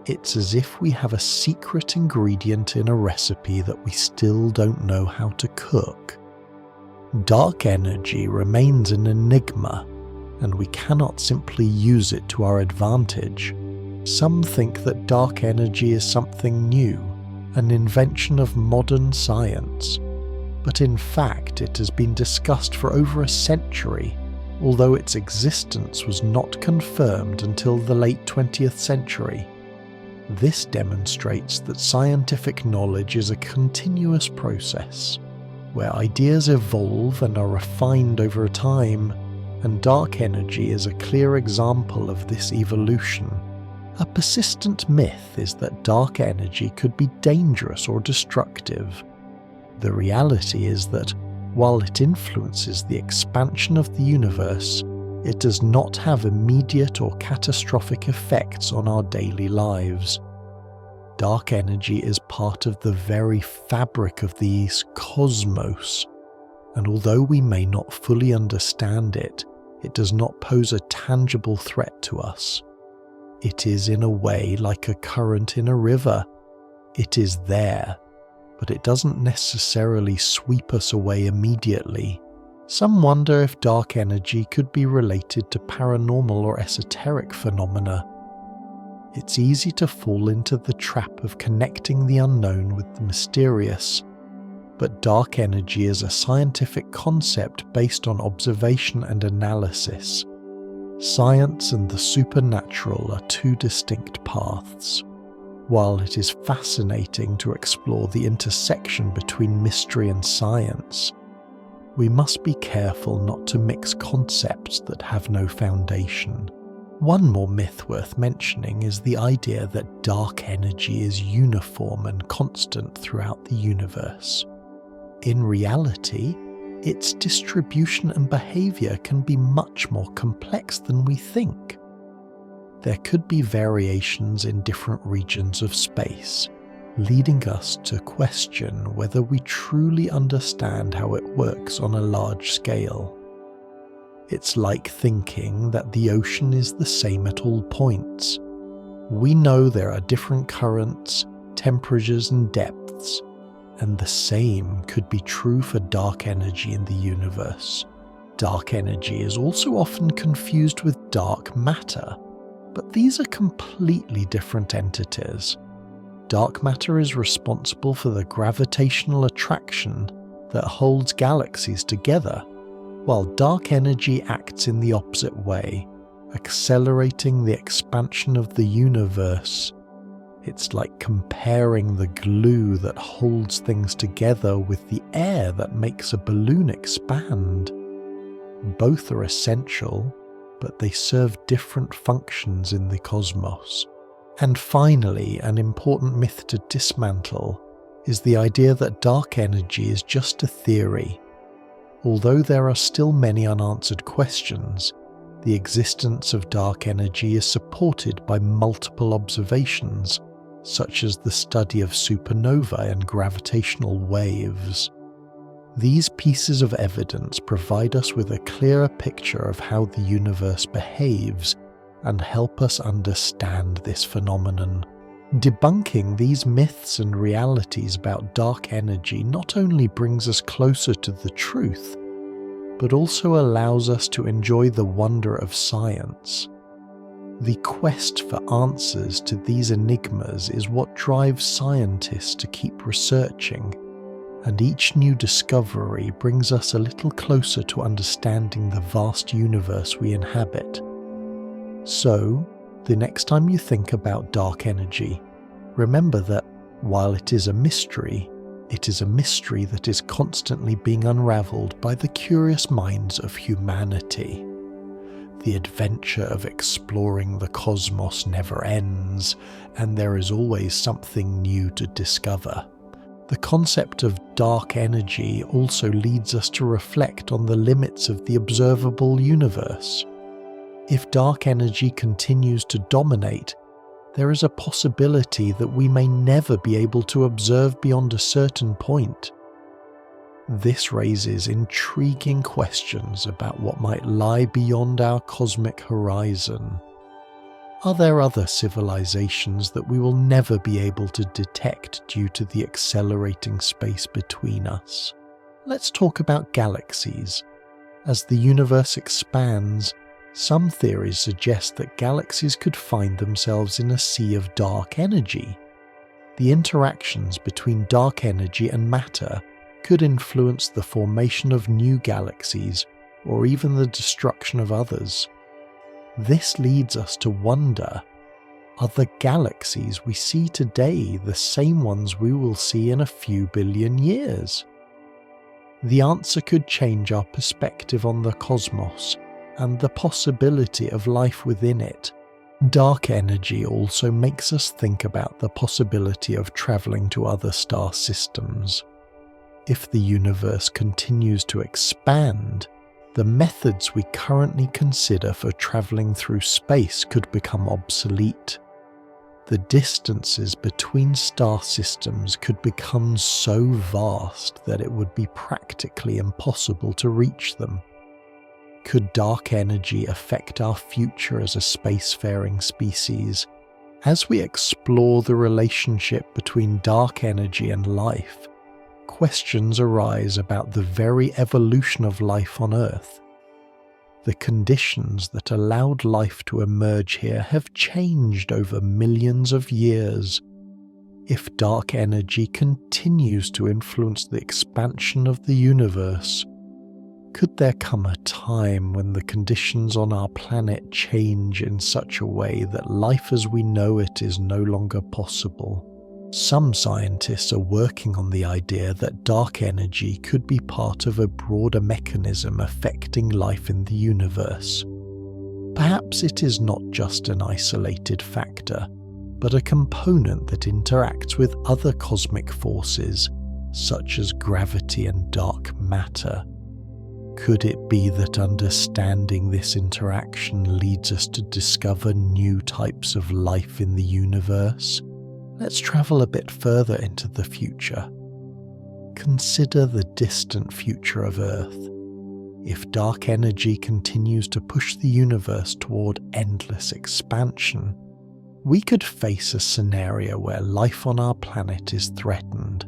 It's as if we have a secret ingredient in a recipe that we still don't know how to cook. Dark energy remains an enigma, and we cannot simply use it to our advantage. Some think that dark energy is something new, an invention of modern science. But in fact, it has been discussed for over a century, although its existence was not confirmed until the late 20th century. This demonstrates that scientific knowledge is a continuous process, where ideas evolve and are refined over time, and dark energy is a clear example of this evolution. A persistent myth is that dark energy could be dangerous or destructive. The reality is that, while it influences the expansion of the universe, it does not have immediate or catastrophic effects on our daily lives. Dark energy is part of the very fabric of the cosmos, and although we may not fully understand it, it does not pose a tangible threat to us. It is in a way like a current in a river. It is there, but it doesn't necessarily sweep us away immediately. Some wonder if dark energy could be related to paranormal or esoteric phenomena. It's easy to fall into the trap of connecting the unknown with the mysterious, but dark energy is a scientific concept based on observation and analysis. Science and the supernatural are two distinct paths. While it is fascinating to explore the intersection between mystery and science, we must be careful not to mix concepts that have no foundation. One more myth worth mentioning is the idea that dark energy is uniform and constant throughout the universe. In reality, its distribution and behavior can be much more complex than we think. There could be variations in different regions of space, leading us to question whether we truly understand how it works on a large scale. It's like thinking that the ocean is the same at all points. We know there are different currents, temperatures and depths, and the same could be true for dark energy in the universe. Dark energy is also often confused with dark matter, but these are completely different entities. Dark matter is responsible for the gravitational attraction that holds galaxies together, while dark energy acts in the opposite way, accelerating the expansion of the universe. It's like comparing the glue that holds things together with the air that makes a balloon expand. Both are essential, but they serve different functions in the cosmos. And finally, an important myth to dismantle is the idea that dark energy is just a theory. Although there are still many unanswered questions, the existence of dark energy is supported by multiple observations, such as the study of supernovae and gravitational waves. These pieces of evidence provide us with a clearer picture of how the universe behaves and help us understand this phenomenon. Debunking these myths and realities about dark energy not only brings us closer to the truth, but also allows us to enjoy the wonder of science. The quest for answers to these enigmas is what drives scientists to keep researching, and each new discovery brings us a little closer to understanding the vast universe we inhabit. So, the next time you think about dark energy, remember that while it is a mystery that is constantly being unraveled by the curious minds of humanity. The adventure of exploring the cosmos never ends, and there is always something new to discover. The concept of dark energy also leads us to reflect on the limits of the observable universe. If dark energy continues to dominate, there is a possibility that we may never be able to observe beyond a certain point. This raises intriguing questions about what might lie beyond our cosmic horizon. Are there other civilizations that we will never be able to detect due to the accelerating space between us? Let's talk about galaxies. As the universe expands, some theories suggest that galaxies could find themselves in a sea of dark energy. The interactions between dark energy and matter could influence the formation of new galaxies or even the destruction of others. This leads us to wonder, are the galaxies we see today the same ones we will see in a few billion years? The answer could change our perspective on the cosmos and the possibility of life within it. Dark energy also makes us think about the possibility of traveling to other star systems. If the universe continues to expand, the methods we currently consider for traveling through space could become obsolete. The distances between star systems could become so vast that it would be practically impossible to reach them. Could dark energy affect our future as a spacefaring species? As we explore the relationship between dark energy and life, questions arise about the very evolution of life on Earth. The conditions that allowed life to emerge here have changed over millions of years. If dark energy continues to influence the expansion of the universe, could there come a time when the conditions on our planet change in such a way that life as we know it is no longer possible? Some scientists are working on the idea that dark energy could be part of a broader mechanism affecting life in the universe. Perhaps it is not just an isolated factor, but a component that interacts with other cosmic forces, such as gravity and dark matter. Could it be that understanding this interaction leads us to discover new types of life in the universe? Let's travel a bit further into the future. Consider the distant future of Earth. If dark energy continues to push the universe toward endless expansion, we could face a scenario where life on our planet is threatened.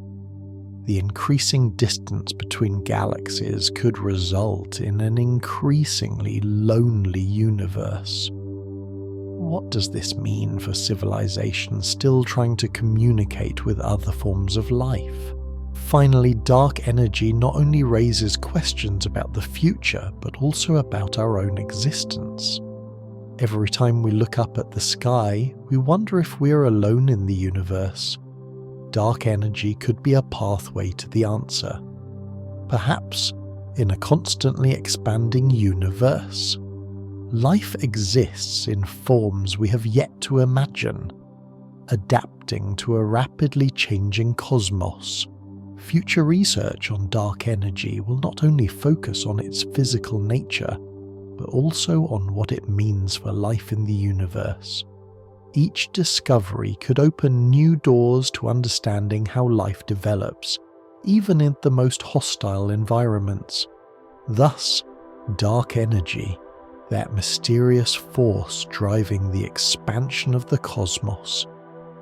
The increasing distance between galaxies could result in an increasingly lonely universe. What does this mean for civilizations still trying to communicate with other forms of life? Finally, dark energy not only raises questions about the future, but also about our own existence. Every time we look up at the sky, we wonder if we're alone in the universe. Dark energy could be a pathway to the answer. Perhaps, in a constantly expanding universe, life exists in forms we have yet to imagine, adapting to a rapidly changing cosmos. Future research on dark energy will not only focus on its physical nature, but also on what it means for life in the universe. Each discovery could open new doors to understanding how life develops even in the most hostile environments. Thus, dark energy, that mysterious force driving the expansion of the cosmos,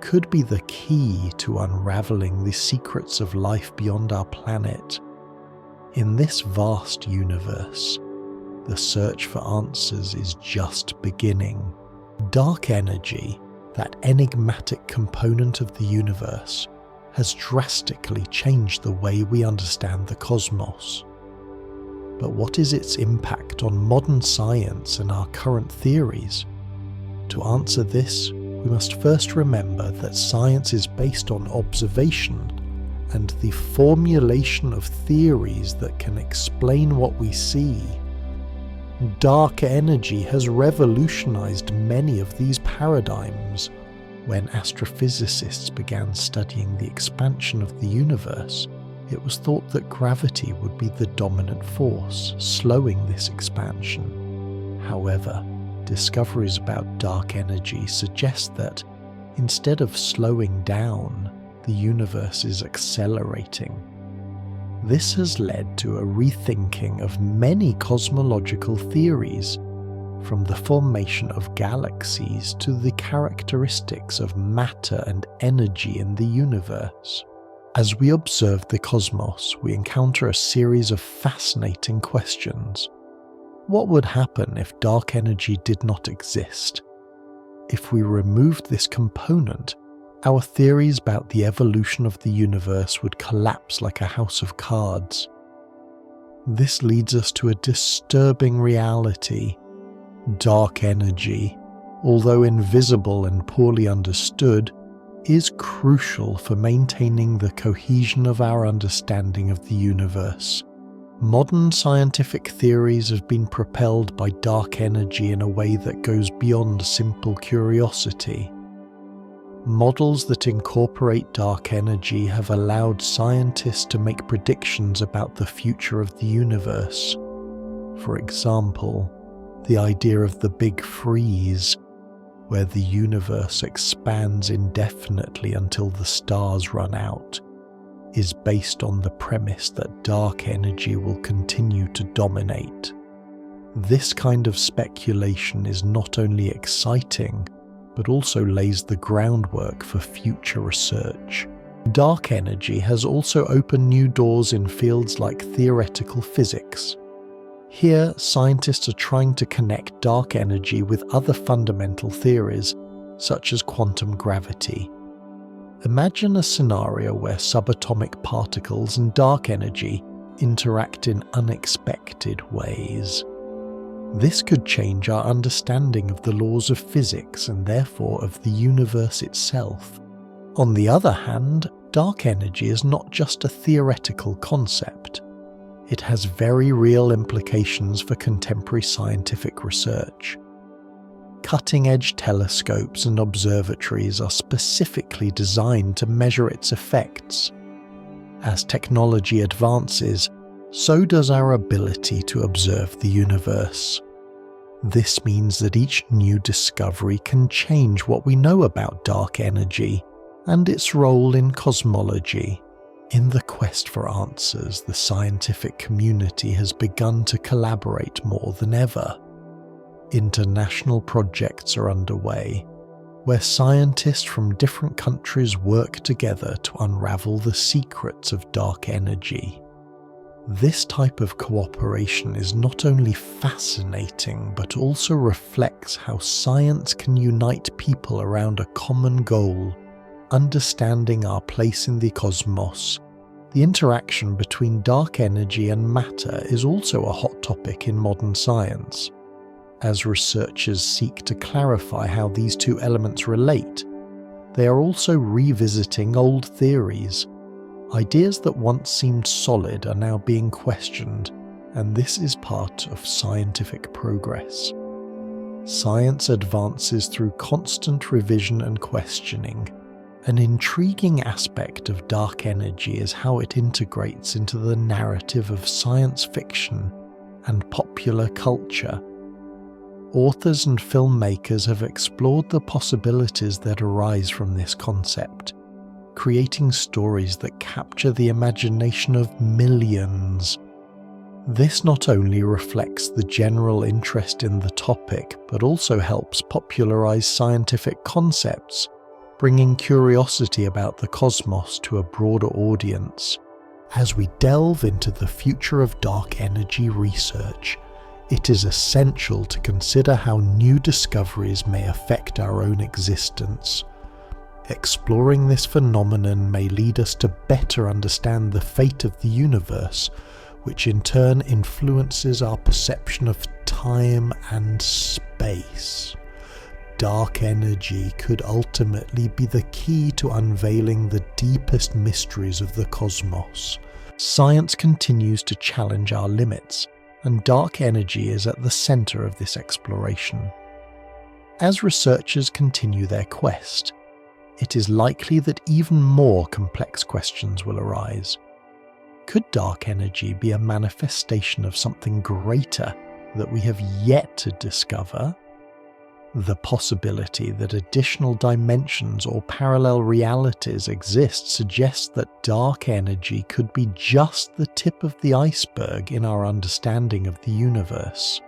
could be the key to unraveling the secrets of life beyond our planet. In this vast universe, the search for answers is just beginning. Dark energy, that enigmatic component of the universe, has drastically changed the way we understand the cosmos. But what is its impact on modern science and our current theories? To answer this, we must first remember that science is based on observation and the formulation of theories that can explain what we see. Dark energy has revolutionized many of these paradigms. When astrophysicists began studying the expansion of the universe, it was thought that gravity would be the dominant force, slowing this expansion. However, discoveries about dark energy suggest that, instead of slowing down, the universe is accelerating. This has led to a rethinking of many cosmological theories, from the formation of galaxies to the characteristics of matter and energy in the universe. As we observe the cosmos, we encounter a series of fascinating questions. What would happen if dark energy did not exist? If we removed this component, our theories about the evolution of the universe would collapse like a house of cards. This leads us to a disturbing reality. Dark energy, although invisible and poorly understood, is crucial for maintaining the cohesion of our understanding of the universe. Modern scientific theories have been propelled by dark energy in a way that goes beyond simple curiosity. Models that incorporate dark energy have allowed scientists to make predictions about the future of the universe. For example, the idea of the Big Freeze, where the universe expands indefinitely until the stars run out, is based on the premise that dark energy will continue to dominate. This kind of speculation is not only exciting, but also lays the groundwork for future research. Dark energy has also opened new doors in fields like theoretical physics. Here, scientists are trying to connect dark energy with other fundamental theories, such as quantum gravity. Imagine a scenario where subatomic particles and dark energy interact in unexpected ways. This could change our understanding of the laws of physics and therefore of the universe itself. On the other hand, dark energy is not just a theoretical concept. It has very real implications for contemporary scientific research. Cutting-edge telescopes and observatories are specifically designed to measure its effects. As technology advances, so does our ability to observe the universe. This means that each new discovery can change what we know about dark energy and its role in cosmology. In the quest for answers, the scientific community has begun to collaborate more than ever. International projects are underway, where scientists from different countries work together to unravel the secrets of dark energy. This type of cooperation is not only fascinating, but also reflects how science can unite people around a common goal: understanding our place in the cosmos. The interaction between dark energy and matter is also a hot topic in modern science. As researchers seek to clarify how these two elements relate, they are also revisiting old theories. Ideas that once seemed solid are now being questioned, and this is part of scientific progress. Science advances through constant revision and questioning. An intriguing aspect of dark energy is how it integrates into the narrative of science fiction and popular culture. Authors and filmmakers have explored the possibilities that arise from this concept, creating stories that capture the imagination of millions. This not only reflects the general interest in the topic, but also helps popularize scientific concepts, bringing curiosity about the cosmos to a broader audience. As we delve into the future of dark energy research, it is essential to consider how new discoveries may affect our own existence. Exploring this phenomenon may lead us to better understand the fate of the universe, which in turn influences our perception of time and space. Dark energy could ultimately be the key to unveiling the deepest mysteries of the cosmos. Science continues to challenge our limits, and dark energy is at the center of this exploration. As researchers continue their quest, it is likely that even more complex questions will arise. Could dark energy be a manifestation of something greater that we have yet to discover? The possibility that additional dimensions or parallel realities exist suggests that dark energy could be just the tip of the iceberg in our understanding of the universe.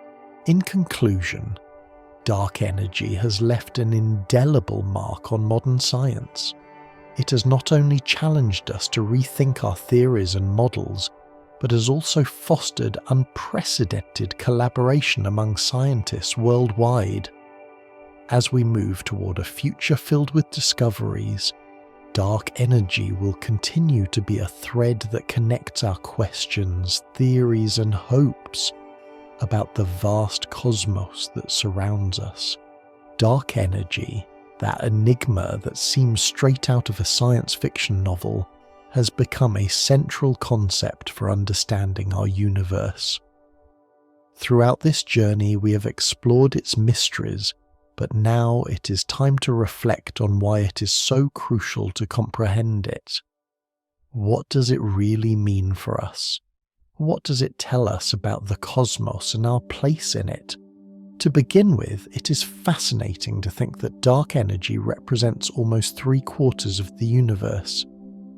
In conclusion, dark energy has left an indelible mark on modern science. It has not only challenged us to rethink our theories and models, but has also fostered unprecedented collaboration among scientists worldwide. As we move toward a future filled with discoveries, dark energy will continue to be a thread that connects our questions, theories, and hopes about the vast cosmos that surrounds us. Dark energy, that enigma that seems straight out of a science fiction novel, has become a central concept for understanding our universe. Throughout this journey, we have explored its mysteries, but now it is time to reflect on why it is so crucial to comprehend it. What does it really mean for us? What does it tell us about the cosmos and our place in it? To begin with, it is fascinating to think that dark energy represents almost 3/4 of the universe.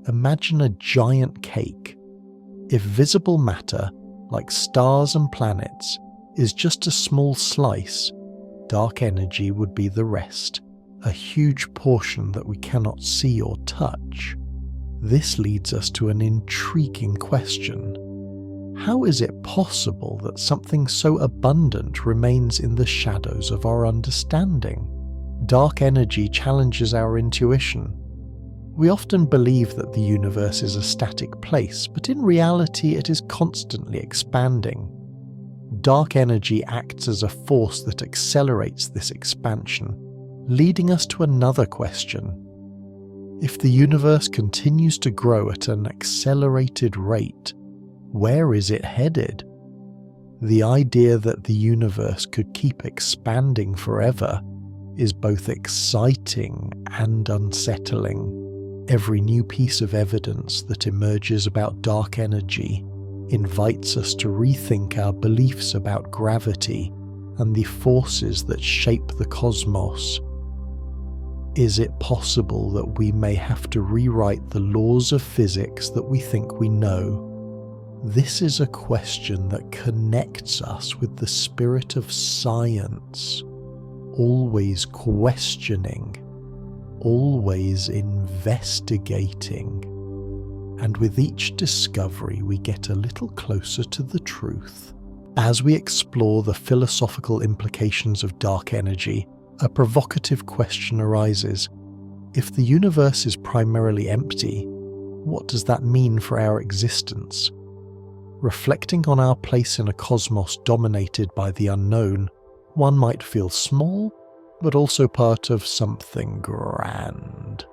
Imagine a giant cake. If visible matter, like stars and planets, is just a small slice, dark energy would be the rest, a huge portion that we cannot see or touch. This leads us to an intriguing question. How is it possible that something so abundant remains in the shadows of our understanding? Dark energy challenges our intuition. We often believe that the universe is a static place, but in reality it is constantly expanding. Dark energy acts as a force that accelerates this expansion, leading us to another question. If the universe continues to grow at an accelerated rate, where is it headed? The idea that the universe could keep expanding forever is both exciting and unsettling. Every new piece of evidence that emerges about dark energy invites us to rethink our beliefs about gravity and the forces that shape the cosmos. Is it possible that we may have to rewrite the laws of physics that we think we know? This is a question that connects us with the spirit of science, always questioning, always investigating. And with each discovery, we get a little closer to the truth. As we explore the philosophical implications of dark energy, a provocative question arises. If the universe is primarily empty, what does that mean for our existence? Reflecting on our place in a cosmos dominated by the unknown, one might feel small, but also part of something grand.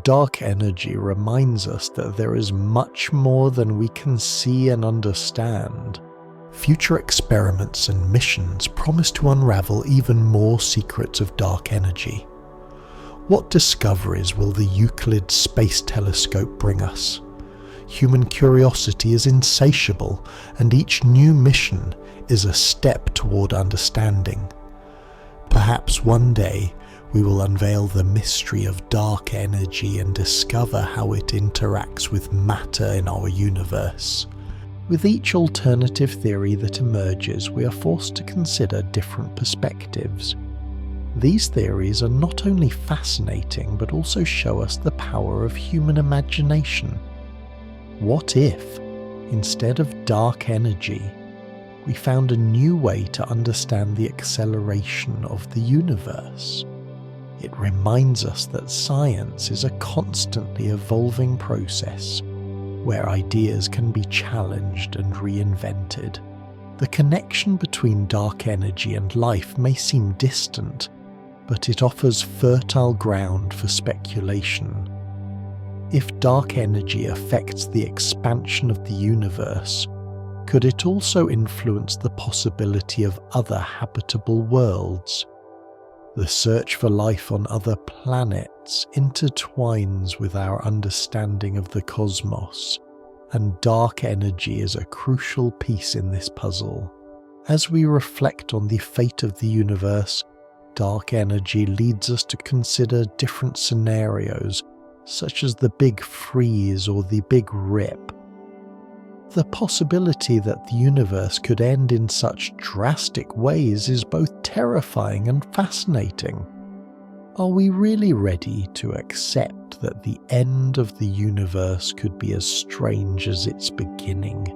Dark energy reminds us that there is much more than we can see and understand. Future experiments and missions promise to unravel even more secrets of dark energy. What discoveries will the Euclid Space Telescope bring us? Human curiosity is insatiable, and each new mission is a step toward understanding. Perhaps one day We will unveil the mystery of dark energy and discover how it interacts with matter in our universe. With each alternative theory that emerges, we are forced to consider different perspectives. These theories are not only fascinating but also show us the power of human imagination. What if, instead of dark energy, we found a new way to understand the acceleration of the universe? It reminds us that science is a constantly evolving process where ideas can be challenged and reinvented. The connection between dark energy and life may seem distant, but it offers fertile ground for speculation. If dark energy affects the expansion of the universe, could it also influence the possibility of other habitable worlds? The search for life on other planets intertwines with our understanding of the cosmos, and dark energy is a crucial piece in this puzzle. As we reflect on the fate of the universe, dark energy leads us to consider different scenarios, such as the Big Freeze or the Big Rip. The possibility that the universe could end in such drastic ways is both terrifying and fascinating. Are we really ready to accept that the end of the universe could be as strange as its beginning?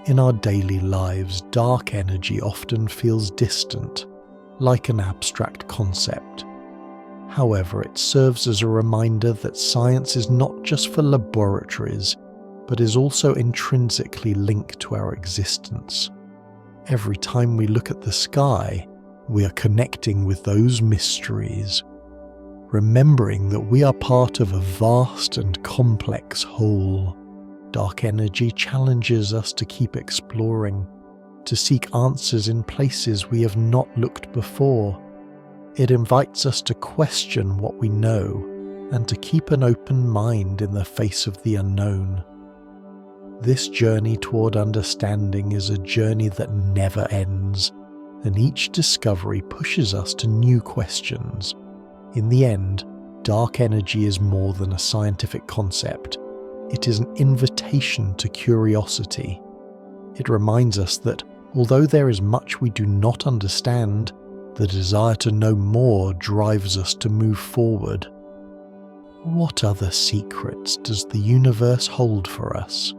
In our daily lives, dark energy often feels distant, like an abstract concept. However, it serves as a reminder that science is not just for laboratories, but is also intrinsically linked to our existence. Every time we look at the sky, we are connecting with those mysteries, remembering that we are part of a vast and complex whole. Dark energy challenges us to keep exploring, to seek answers in places we have not looked before. It invites us to question what we know and to keep an open mind in the face of the unknown. This journey toward understanding is a journey that never ends, and each discovery pushes us to new questions. In the end, dark energy is more than a scientific concept. It is an invitation to curiosity. It reminds us that although there is much we do not understand, the desire to know more drives us to move forward. What other secrets does the universe hold for us?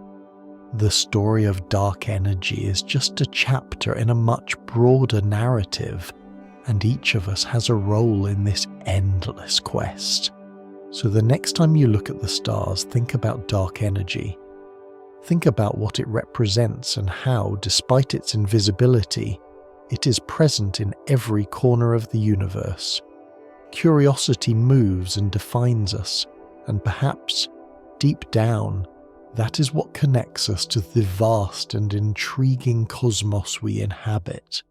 The story of dark energy is just a chapter in a much broader narrative, and each of us has a role in this endless quest. So the next time you look at the stars, think about dark energy. Think about what it represents and how, despite its invisibility, it is present in every corner of the universe. Curiosity moves and defines us, and perhaps, deep down, that is what connects us to the vast and intriguing cosmos we inhabit.